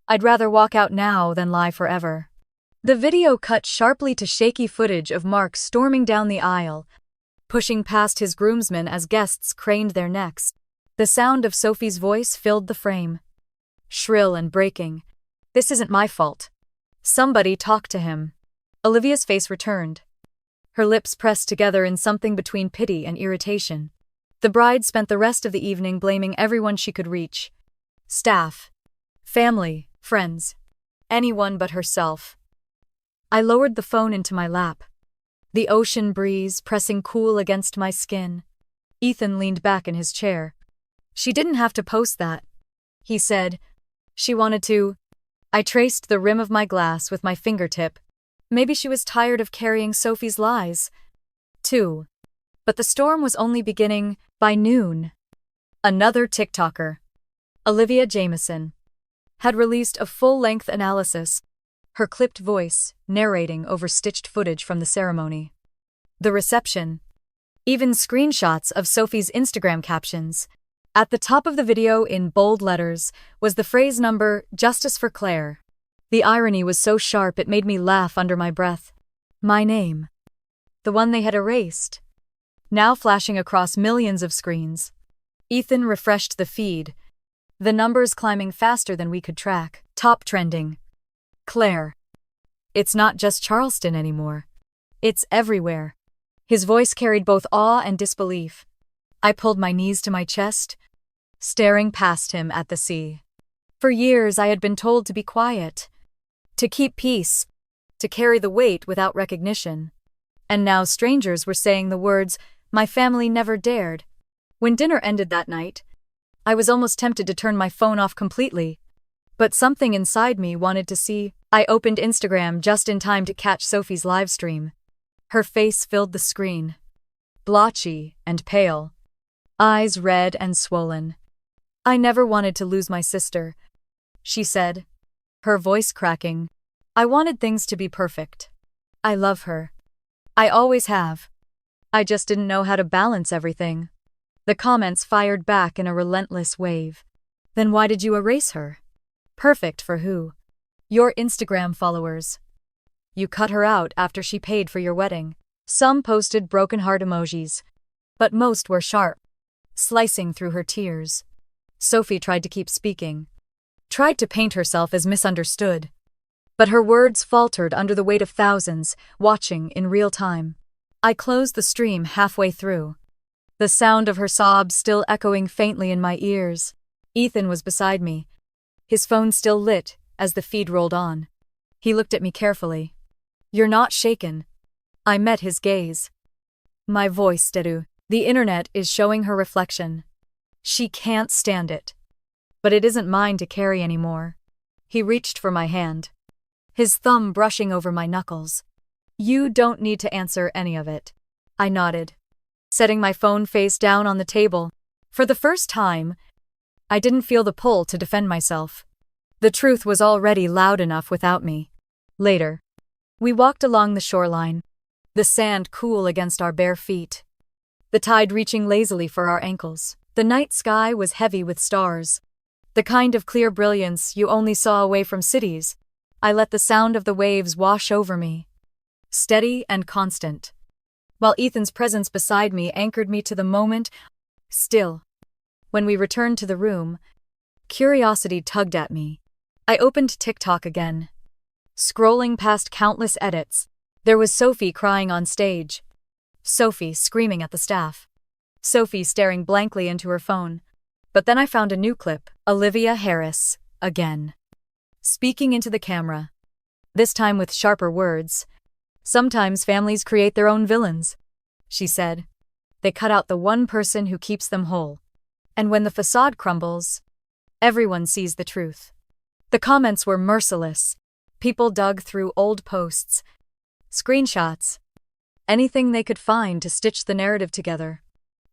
"I'd rather walk out now than lie forever." The video cut sharply to shaky footage of Mark storming down the aisle, pushing past his groomsmen as guests craned their necks. The sound of Sophie's voice filled the frame. Shrill and breaking. "This isn't my fault. Somebody talk to him." Olivia's face returned. Her lips pressed together in something between pity and irritation. The bride spent the rest of the evening blaming everyone she could reach. Staff, family, friends, anyone but herself. I lowered the phone into my lap. The ocean breeze pressing cool against my skin. Ethan leaned back in his chair. "She didn't have to post that," he said. "She wanted to." I traced the rim of my glass with my fingertip. Maybe she was tired of carrying Sophie's lies, too. But the storm was only beginning. By noon, another TikToker, Olivia Jameson, had released a full-length analysis, her clipped voice narrating over stitched footage from the ceremony. The reception, even screenshots of Sophie's Instagram captions. At the top of the video in bold letters was the phrase number, "Justice for Claire." The irony was so sharp it made me laugh under my breath. My name. The one they had erased. Now flashing across millions of screens. Ethan refreshed the feed. The numbers climbing faster than we could track. Top trending. Claire. It's not just Charleston anymore. It's everywhere. His voice carried both awe and disbelief. I pulled my knees to my chest, staring past him at the sea. For years I had been told to be quiet, to keep peace, to carry the weight without recognition. And now strangers were saying the words my family never dared. When dinner ended that night, I was almost tempted to turn my phone off completely. But something inside me wanted to see. I opened Instagram just in time to catch Sophie's live stream. Her face filled the screen. Blotchy and pale. Eyes red and swollen. "I never wanted to lose my sister," she said, her voice cracking. "I wanted things to be perfect. I love her. I always have. I just didn't know how to balance everything." The comments fired back in a relentless wave. "Then why did you erase her? Perfect for who? Your Instagram followers. You cut her out after she paid for your wedding." Some posted broken heart emojis, but most were sharp, slicing through her tears. Sophie tried to keep speaking, tried to paint herself as misunderstood. But her words faltered under the weight of thousands watching in real time. I closed the stream halfway through, the sound of her sobs still echoing faintly in my ears. Ethan was beside me, his phone still lit as the feed rolled on. He looked at me carefully. "You're not shaken." I met his gaze. My voice steadied. "The internet is showing her reflection. She can't stand it. But it isn't mine to carry anymore." He reached for my hand, his thumb brushing over my knuckles. "You don't need to answer any of it." I nodded, setting my phone face down on the table. For the first time, I didn't feel the pull to defend myself. The truth was already loud enough without me. Later, we walked along the shoreline, the sand cool against our bare feet, the tide reaching lazily for our ankles. The night sky was heavy with stars, the kind of clear brilliance you only saw away from cities. I let the sound of the waves wash over me, steady and constant, while Ethan's presence beside me anchored me to the moment. Still, when we returned to the room, curiosity tugged at me. I opened TikTok again. Scrolling past countless edits, there was Sophie crying on stage, Sophie screaming at the staff, Sophie staring blankly into her phone. But then I found a new clip, Olivia Harris, again, speaking into the camera, this time with sharper words. "Sometimes families create their own villains," she said. "They cut out the one person who keeps them whole. And when the facade crumbles, everyone sees the truth." The comments were merciless. People dug through old posts, screenshots, anything they could find to stitch the narrative together.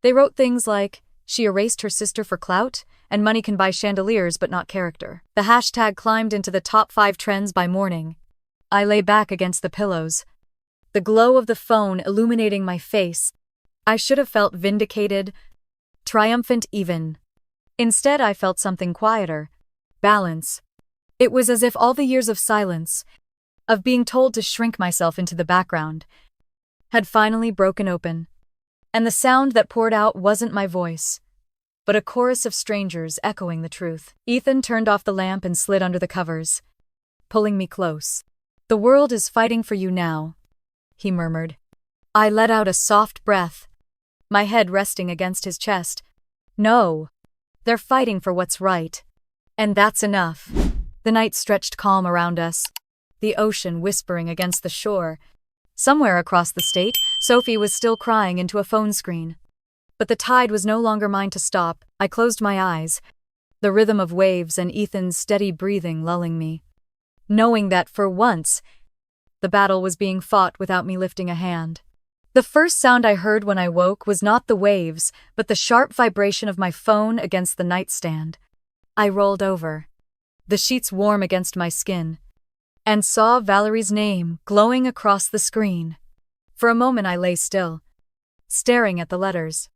They wrote things like, "She erased her sister for clout, and money can buy chandeliers but not character." The hashtag climbed into the top 5 trends by morning. I lay back against the pillows, the glow of the phone illuminating my face. I should have felt vindicated, triumphant even. Instead, I felt something quieter, balance. It was as if all the years of silence, of being told to shrink myself into the background, had finally broken open. And the sound that poured out wasn't my voice, but a chorus of strangers echoing the truth. Ethan turned off the lamp and slid under the covers, pulling me close. "The world is fighting for you now," he murmured. I let out a soft breath, my head resting against his chest. "No, they're fighting for what's right. And that's enough." The night stretched calm around us, the ocean whispering against the shore. Somewhere across the state, Sophie was still crying into a phone screen. But the tide was no longer mine to stop. I closed my eyes, the rhythm of waves and Ethan's steady breathing lulling me, knowing that, for once, the battle was being fought without me lifting a hand. The first sound I heard when I woke was not the waves, but the sharp vibration of my phone against the nightstand. I rolled over, the sheets warm against my skin, and saw Valerie's name glowing across the screen. For a moment I lay still, staring at the letters,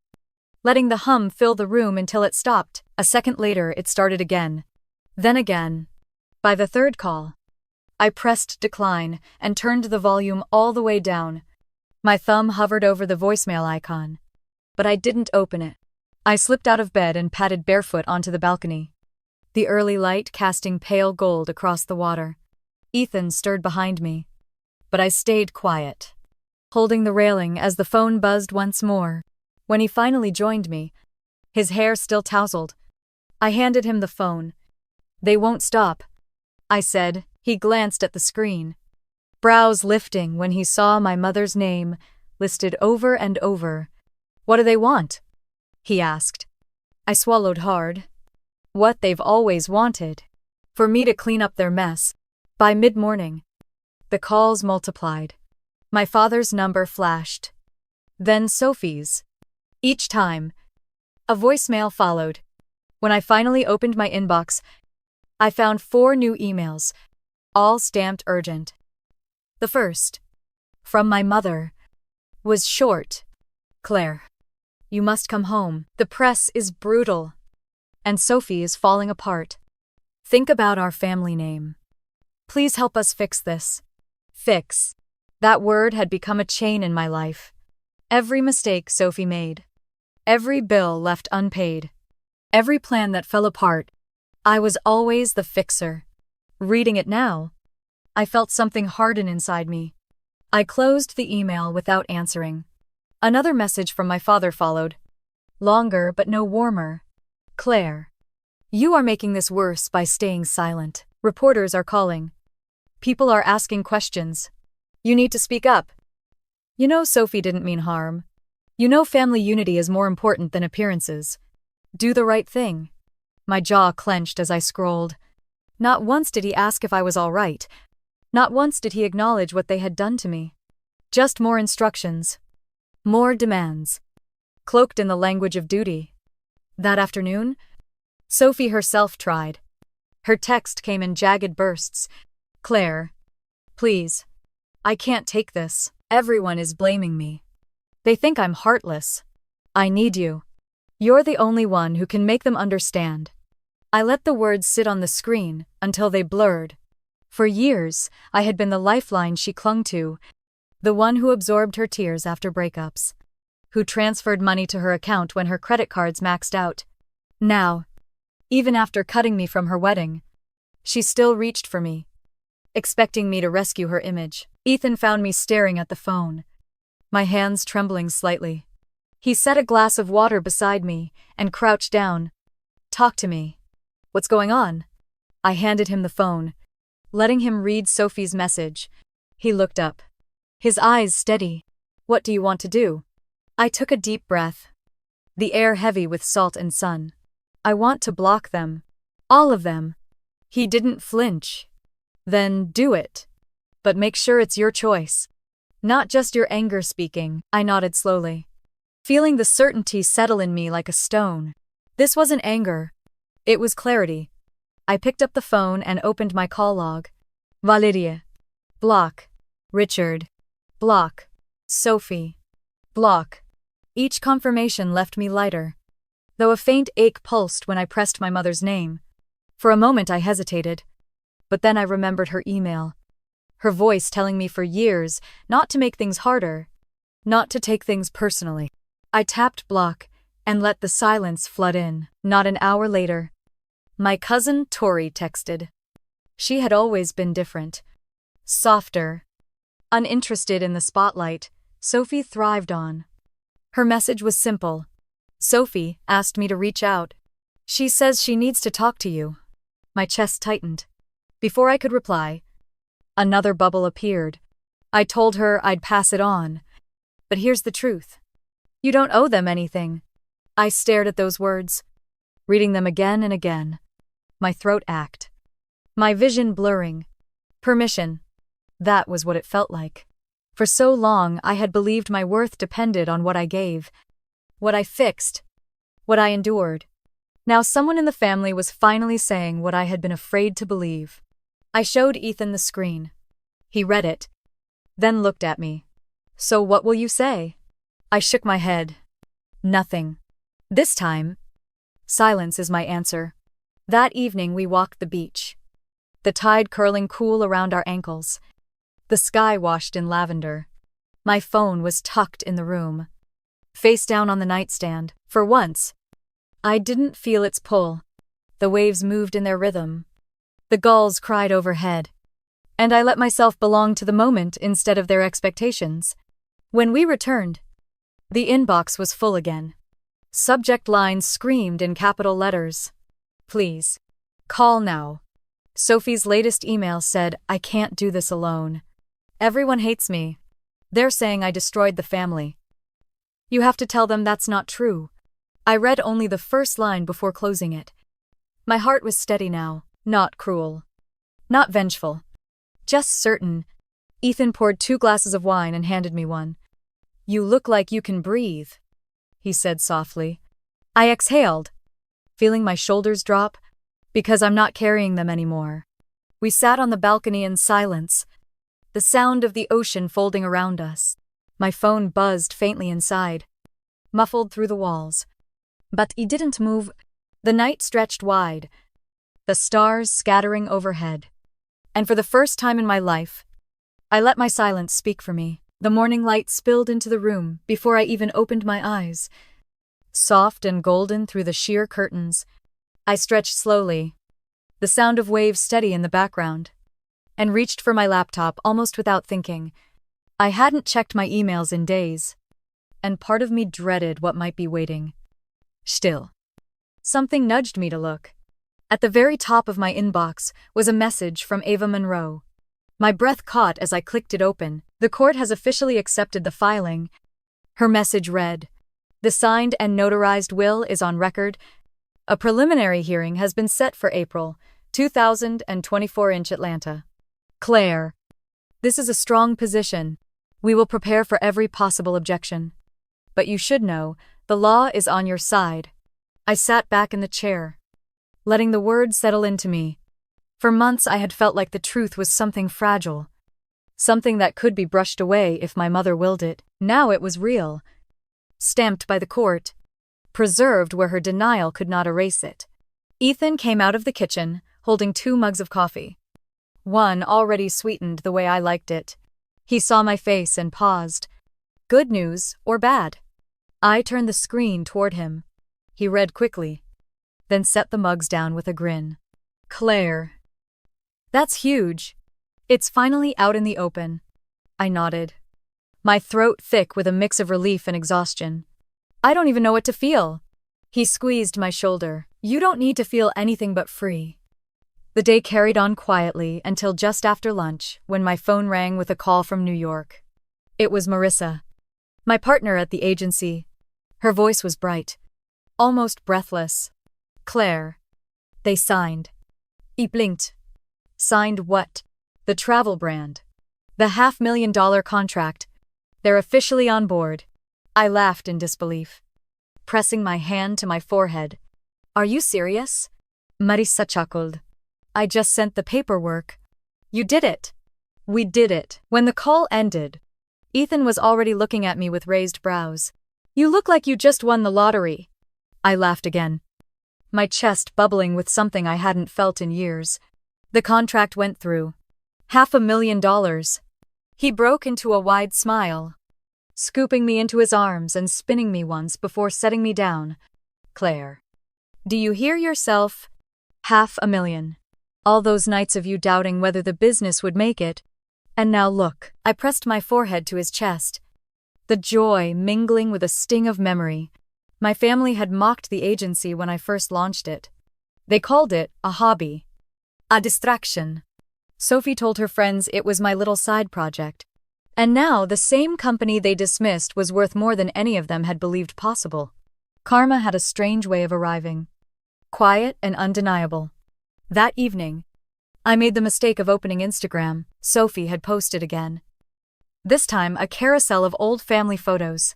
letting the hum fill the room until it stopped. A second later, it started again. Then again. By the third call, I pressed decline and turned the volume all the way down. My thumb hovered over the voicemail icon, but I didn't open it. I slipped out of bed and padded barefoot onto the balcony, the early light casting pale gold across the water. Ethan stirred behind me, but I stayed quiet, holding the railing as the phone buzzed once more. When he finally joined me, his hair still tousled, I handed him the phone. "They won't stop," I said. He glanced at the screen, brows lifting when he saw my mother's name listed over and over. "What do they want?" he asked. I swallowed hard. What they've always wanted: for me to clean up their mess. By mid-morning, the calls multiplied. My father's number flashed, then Sophie's. Each time, a voicemail followed. When I finally opened my inbox, I found 4 new emails, all stamped urgent. The first, from my mother, was short. "Claire, you must come home. The press is brutal, and Sophie is falling apart. Think about our family name. Please help us fix this." Fix. That word had become a chain in my life. Every mistake Sophie made, every bill left unpaid, every plan that fell apart, I was always the fixer. Reading it now, I felt something harden inside me. I closed the email without answering. Another message from my father followed, longer but no warmer. "Claire, you are making this worse by staying silent. Reporters are calling. People are asking questions. You need to speak up. You know Sophie didn't mean harm. You know family unity is more important than appearances. Do the right thing." My jaw clenched as I scrolled. Not once did he ask if I was all right. Not once did he acknowledge what they had done to me. Just more instructions. More demands, cloaked in the language of duty. That afternoon, Sophie herself tried. Her text came in jagged bursts. "Claire, please. I can't take this. Everyone is blaming me. They think I'm heartless. I need you. You're the only one who can make them understand." I let the words sit on the screen until they blurred. For years, I had been the lifeline she clung to, the one who absorbed her tears after breakups, who transferred money to her account when her credit cards maxed out. Now, even after cutting me from her wedding, she still reached for me, expecting me to rescue her image. Ethan found me staring at the phone, my hands trembling slightly. He set a glass of water beside me and crouched down. "Talk to me. What's going on?" I handed him the phone, letting him read Sophie's message. He looked up, his eyes steady. "What do you want to do?" I took a deep breath, the air heavy with salt and sun. "I want to block them. All of them." He didn't flinch. "Then do it. But make sure it's your choice. Not just your anger speaking." I nodded slowly, feeling the certainty settle in me like a stone. This wasn't anger. It was clarity. I picked up the phone and opened my call log. Valeria. Block. Richard. Block. Sophie. Block. Each confirmation left me lighter, though a faint ache pulsed when I pressed my mother's name. For a moment I hesitated, but then I remembered her email, her voice telling me for years not to make things harder, not to take things personally. I tapped block and let the silence flood in. Not an hour later, my cousin Tori texted. She had always been different. Softer. Uninterested in the spotlight Sophie thrived on. Her message was simple. Sophie asked me to reach out. She says she needs to talk to you. My chest tightened. Before I could reply, another bubble appeared. I told her I'd pass it on. But here's the truth. You don't owe them anything. I stared at those words, reading them again and again. My throat ached. My vision blurring. Permission. That was what it felt like. For so long I had believed my worth depended on what I gave, what I fixed, what I endured. Now someone in the family was finally saying what I had been afraid to believe. I showed Ethan the screen. He read it, then looked at me. So what will you say? I shook my head. Nothing. This time, silence is my answer. That evening we walked the beach. The tide curling cool around our ankles. The sky washed in lavender. My phone was tucked in the room, face down on the nightstand. For once, I didn't feel its pull. The waves moved in their rhythm. The gulls cried overhead. And I let myself belong to the moment instead of their expectations. When we returned, the inbox was full again. Subject lines screamed in capital letters. Please. Call now. Sophie's latest email said, I can't do this alone. Everyone hates me. They're saying I destroyed the family. You have to tell them that's not true. I read only the first line before closing it. My heart was steady now, not cruel. Not vengeful. Just certain. Ethan poured 2 glasses of wine and handed me one. You look like you can breathe, he said softly. I exhaled, feeling my shoulders drop, because I'm not carrying them anymore. We sat on the balcony in silence, the sound of the ocean folding around us. My phone buzzed faintly inside, muffled through the walls. But he didn't move. The night stretched wide, the stars scattering overhead. And for the first time in my life, I let my silence speak for me. The morning light spilled into the room before I even opened my eyes. Soft and golden through the sheer curtains, I stretched slowly, the sound of waves steady in the background, and reached for my laptop almost without thinking. I hadn't checked my emails in days, and part of me dreaded what might be waiting. Still, something nudged me to look. At the very top of my inbox was a message from Ava Monroe. My breath caught as I clicked it open. The court has officially accepted the filing. Her message read, the signed and notarized will is on record. A preliminary hearing has been set for April 2024 in Atlanta. Claire, this is a strong position. We will prepare for every possible objection. But you should know, the law is on your side. I sat back in the chair, letting the words settle into me. For months I had felt like the truth was something fragile, something that could be brushed away if my mother willed it. Now it was real, stamped by the court, preserved where her denial could not erase it. Ethan came out of the kitchen, holding 2 mugs of coffee. One already sweetened the way I liked it. He saw my face and paused. Good news or bad? I turned the screen toward him. He read quickly, then set the mugs down with a grin. Claire. That's huge. It's finally out in the open. I nodded, my throat thick with a mix of relief and exhaustion. I don't even know what to feel. He squeezed my shoulder. You don't need to feel anything but free. The day carried on quietly until just after lunch, when my phone rang with a call from New York. It was Marissa, my partner at the agency. Her voice was bright, almost breathless. Claire. They signed. He blinked. Signed what? The travel brand. The $500,000 contract. They're officially on board. I laughed in disbelief, pressing my hand to my forehead. Are you serious? Marissa chuckled. I just sent the paperwork. You did it. We did it. When the call ended, Ethan was already looking at me with raised brows. You look like you just won the lottery. I laughed again, my chest bubbling with something I hadn't felt in years. The contract went through. $500,000. He broke into a wide smile. scooping me into his arms and spinning me once before setting me down. Claire. Do you hear yourself? $500,000. All those nights of you doubting whether the business would make it. And now look. I pressed my forehead to his chest. The joy mingling with a sting of memory. My family had mocked the agency when I first launched it. They called it a hobby. A distraction. Sophie told her friends it was my little side project. And now the same company they dismissed was worth more than any of them had believed possible. Karma had a strange way of arriving. Quiet and undeniable. That evening, I made the mistake of opening Instagram. Sophie had posted again. This time, a carousel of old family photos.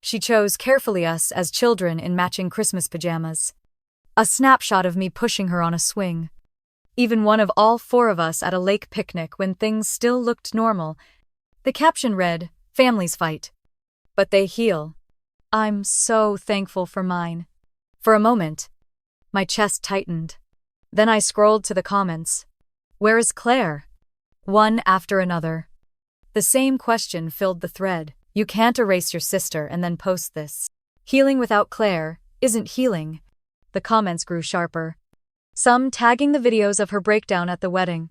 She chose carefully us as children in matching Christmas pajamas. A snapshot of me pushing her on a swing. Even one of all four of us at a lake picnic when things still looked normal. The caption read, "Families fight, but they heal." I'm so thankful for mine. For a moment, my chest tightened. Then I scrolled to the comments. Where is Claire? One after another. The same question filled the thread. You can't erase your sister and then post this. Healing without Claire isn't healing. The comments grew sharper. Some tagging the videos of her breakdown at the wedding.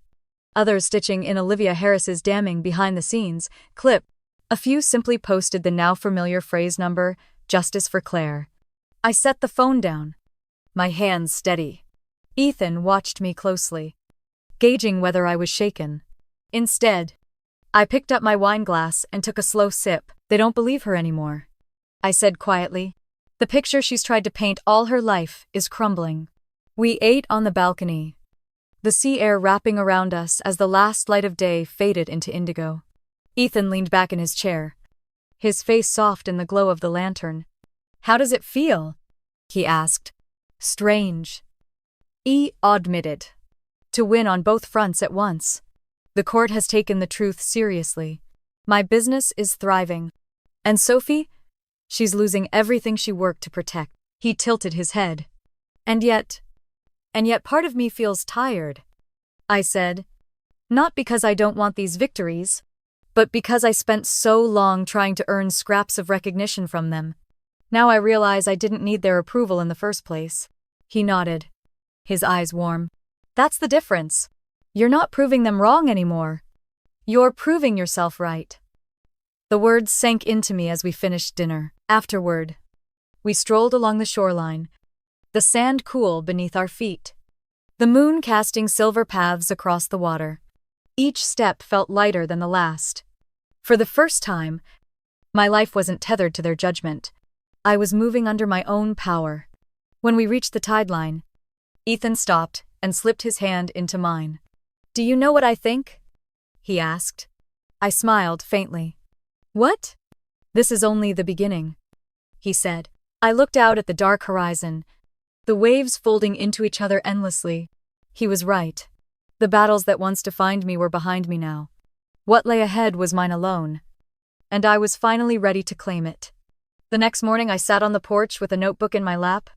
Others stitching in Olivia Harris's damning behind-the-scenes clip. A few simply posted the now familiar phrase number, "Justice for Claire." I set the phone down. My hands steady. Ethan watched me closely, gauging whether I was shaken. Instead, I picked up my wine glass and took a slow sip. They don't believe her anymore, I said quietly. The picture she's tried to paint all her life is crumbling. We ate on the balcony, the sea air wrapping around us as the last light of day faded into indigo. Ethan leaned back in his chair, his face soft in the glow of the lantern. How does it feel? He asked. Strange. E admitted. To win on both fronts at once. The court has taken the truth seriously. My business is thriving. And Sophie? She's losing everything she worked to protect. He tilted his head. And yet part of me feels tired, I said. Not because I don't want these victories, but because I spent so long trying to earn scraps of recognition from them. Now I realize I didn't need their approval in the first place. He nodded, his eyes warm. That's the difference. You're not proving them wrong anymore. You're proving yourself right. The words sank into me as we finished dinner. Afterward, we strolled along the shoreline, the sand cool beneath our feet, the moon casting silver paths across the water. Each step felt lighter than the last. For the first time, my life wasn't tethered to their judgment. I was moving under my own power. When we reached the tide line, Ethan stopped and slipped his hand into mine. Do you know what I think? He asked. I smiled faintly. What? This is only the beginning, he said. I looked out at the dark horizon, the waves folding into each other endlessly. He was right. The battles that once defined me were behind me now. What lay ahead was mine alone, and I was finally ready to claim it. The next morning I sat on the porch with a notebook in my lap,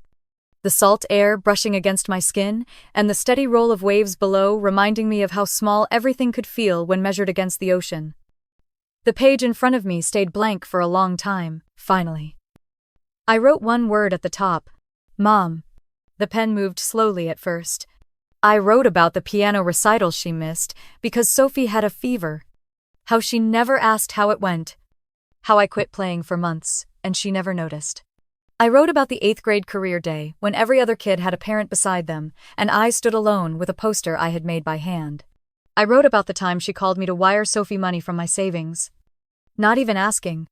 the salt air brushing against my skin, and the steady roll of waves below reminding me of how small everything could feel when measured against the ocean. The page in front of me stayed blank for a long time, finally. I wrote one word at the top, Mom. The pen moved slowly at first. I wrote about the piano recital she missed because Sophie had a fever, how she never asked how it went, how I quit playing for months, and she never noticed. I wrote about the 8th grade career day when every other kid had a parent beside them, and I stood alone with a poster I had made by hand. I wrote about the time she called me to wire Sophie money from my savings. Not even asking.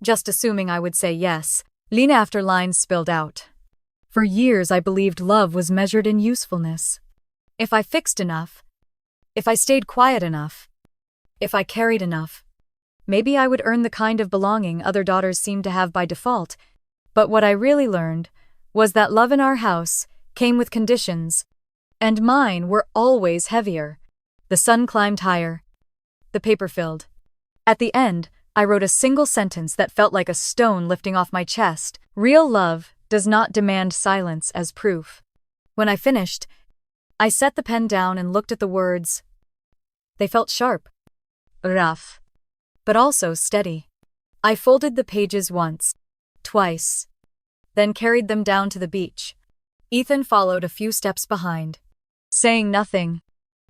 Just assuming I would say yes. Line after line spilled out. For years I believed love was measured in usefulness. If I fixed enough, if I stayed quiet enough, if I carried enough, maybe I would earn the kind of belonging other daughters seemed to have by default. But what I really learned was that love in our house came with conditions, and mine were always heavier. The sun climbed higher. The paper filled. At the end, I wrote a single sentence that felt like a stone lifting off my chest. Real love does not demand silence as proof. When I finished, I set the pen down and looked at the words. They felt sharp, rough, but also steady. I folded the pages once, twice, then carried them down to the beach. Ethan followed a few steps behind, saying nothing,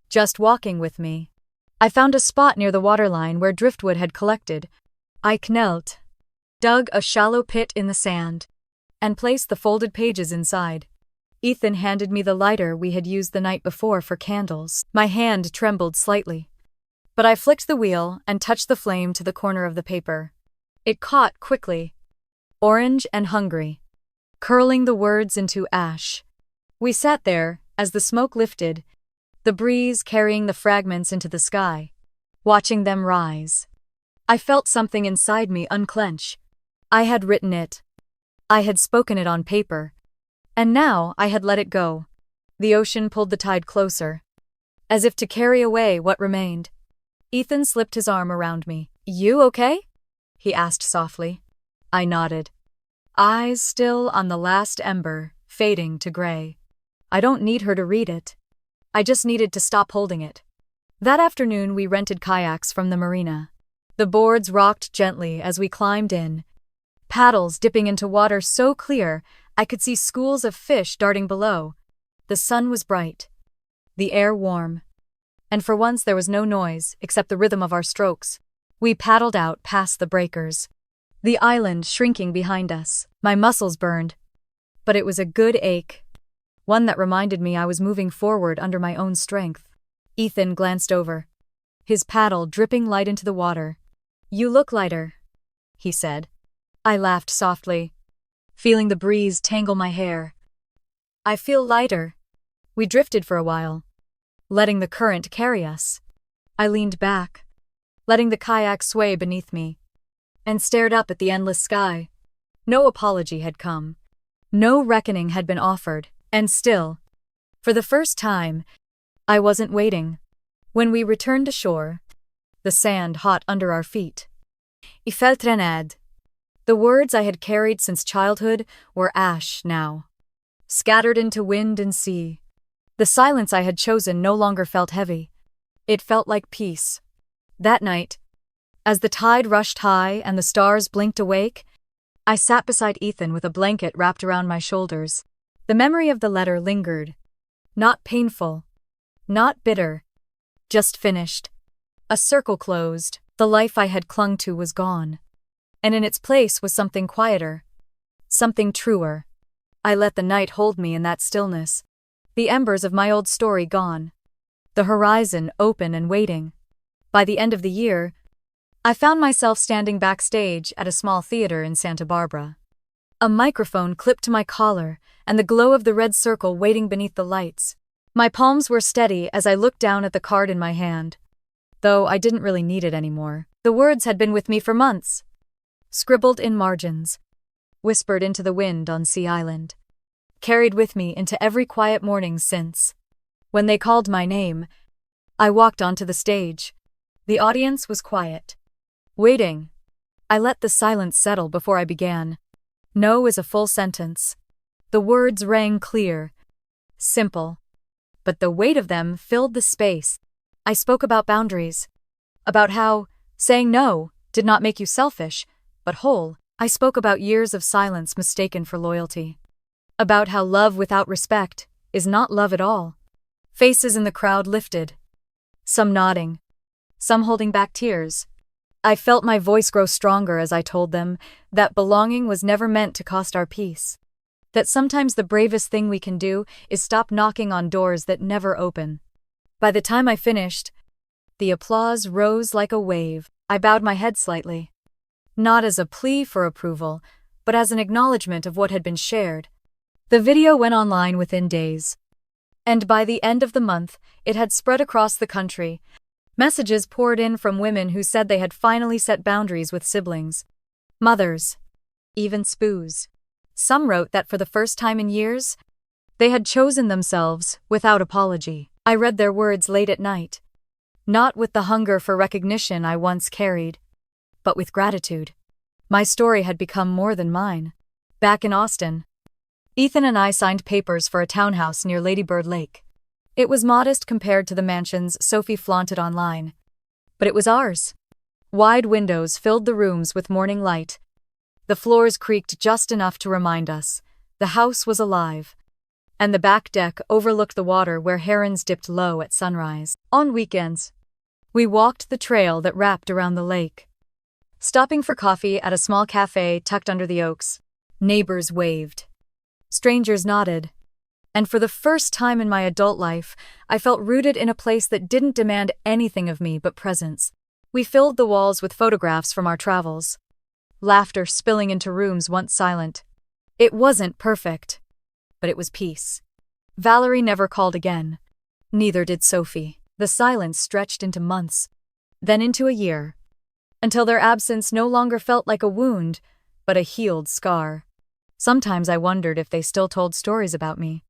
just walking with me. I found a spot near the waterline where driftwood had collected. I knelt, dug a shallow pit in the sand, and placed the folded pages inside. Ethan handed me the lighter we had used the night before for candles. My hand trembled slightly, but I flicked the wheel and touched the flame to the corner of the paper. It caught quickly, orange and hungry, curling the words into ash. We sat there as the smoke lifted, the breeze carrying the fragments into the sky, watching them rise. I felt something inside me unclench. I had written it. I had spoken it on paper. And now I had let it go. The ocean pulled the tide closer, as if to carry away what remained. Ethan slipped his arm around me. "You okay?" he asked softly. I nodded, eyes still on the last ember, fading to gray. I don't need her to read it. I just needed to stop holding it. That afternoon we rented kayaks from the marina. The boards rocked gently as we climbed in, paddles dipping into water so clear I could see schools of fish darting below. The sun was bright, the air warm, and for once there was no noise except the rhythm of our strokes. We paddled out past the breakers, the island shrinking behind us. My muscles burned, but it was a good ache, one that reminded me I was moving forward under my own strength. Ethan glanced over, his paddle dripping light into the water. "You look lighter," he said. I laughed softly, feeling the breeze tangle my hair. "I feel lighter." We drifted for a while, letting the current carry us. I leaned back, letting the kayak sway beneath me, and stared up at the endless sky. No apology had come. No reckoning had been offered, and still, for the first time, I wasn't waiting. When we returned to shore, the sand hot under our feet. Ifeltrenad. The words I had carried since childhood were ash now, scattered into wind and sea. The silence I had chosen no longer felt heavy. It felt like peace. That night, as the tide rushed high and the stars blinked awake, I sat beside Ethan with a blanket wrapped around my shoulders. The memory of the letter lingered. Not painful, not bitter, just finished. A circle closed. The life I had clung to was gone, and in its place was something quieter, something truer. I let the night hold me in that stillness, the embers of my old story gone, the horizon open and waiting. By the end of the year, I found myself standing backstage at a small theater in Santa Barbara. A microphone clipped to my collar and the glow of the red circle waiting beneath the lights. My palms were steady as I looked down at the card in my hand, though I didn't really need it anymore. The words had been with me for months, scribbled in margins, whispered into the wind on Sea Island, carried with me into every quiet morning since. When they called my name, I walked onto the stage. The audience was quiet, waiting. I let the silence settle before I began. No is a full sentence. The words rang clear, simple, but the weight of them filled the space. I spoke about boundaries, about how saying no did not make you selfish, but whole. I spoke about years of silence mistaken for loyalty, about how love without respect is not love at all. Faces in the crowd lifted, some nodding, some holding back tears. I felt my voice grow stronger as I told them that belonging was never meant to cost our peace, that sometimes the bravest thing we can do is stop knocking on doors that never open. By the time I finished, the applause rose like a wave. I bowed my head slightly, not as a plea for approval, but as an acknowledgement of what had been shared. The video went online within days, and by the end of the month, it had spread across the country. Messages poured in from women who said they had finally set boundaries with siblings, mothers, even spoos. Some wrote that for the first time in years, they had chosen themselves without apology. I read their words late at night, not with the hunger for recognition I once carried, but with gratitude. My story had become more than mine. Back in Austin, Ethan and I signed papers for a townhouse near Lady Bird Lake. It was modest compared to the mansions Sophie flaunted online, but it was ours. Wide windows filled the rooms with morning light. The floors creaked just enough to remind us the house was alive. And the back deck overlooked the water where herons dipped low at sunrise. On weekends, we walked the trail that wrapped around the lake. Stopping for coffee at a small cafe tucked under the oaks, neighbors waved. Strangers nodded. And for the first time in my adult life, I felt rooted in a place that didn't demand anything of me but presence. We filled the walls with photographs from our travels, laughter spilling into rooms once silent. It wasn't perfect, but it was peace. Valerie never called again. Neither did Sophie. The silence stretched into months, then into a year, until their absence no longer felt like a wound, but a healed scar. Sometimes I wondered if they still told stories about me.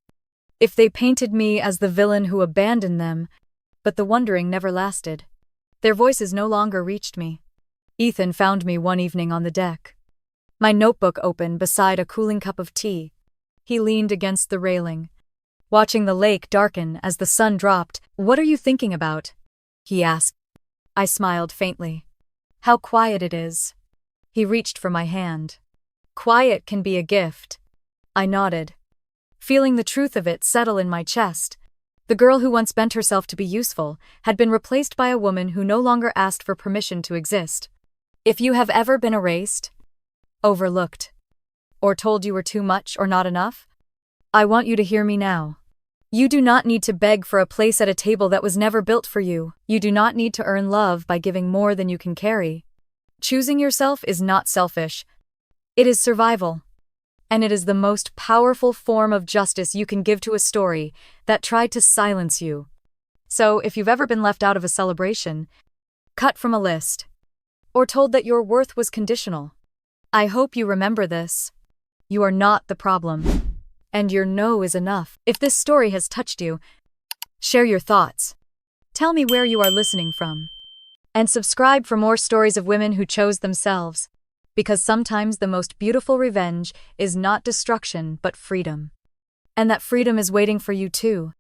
If they painted me as the villain who abandoned them, but the wondering never lasted. Their voices no longer reached me. Ethan found me one evening on the deck, my notebook open beside a cooling cup of tea. He leaned against the railing, watching the lake darken as the sun dropped. "What are you thinking about?" he asked. I smiled faintly. "How quiet it is." He reached for my hand. "Quiet can be a gift." I nodded, feeling the truth of it settle in my chest. The girl who once bent herself to be useful had been replaced by a woman who no longer asked for permission to exist. If you have ever been erased, overlooked, or told you were too much or not enough, I want you to hear me now. You do not need to beg for a place at a table that was never built for you. You do not need to earn love by giving more than you can carry. Choosing yourself is not selfish. It is survival. And it is the most powerful form of justice you can give to a story that tried to silence you. So, if you've ever been left out of a celebration, cut from a list, or told that your worth was conditional, I hope you remember this. You are not the problem, and your no is enough. If this story has touched you, share your thoughts. Tell me where you are listening from. And subscribe for more stories of women who chose themselves. Because sometimes the most beautiful revenge is not destruction but freedom. And that freedom is waiting for you too.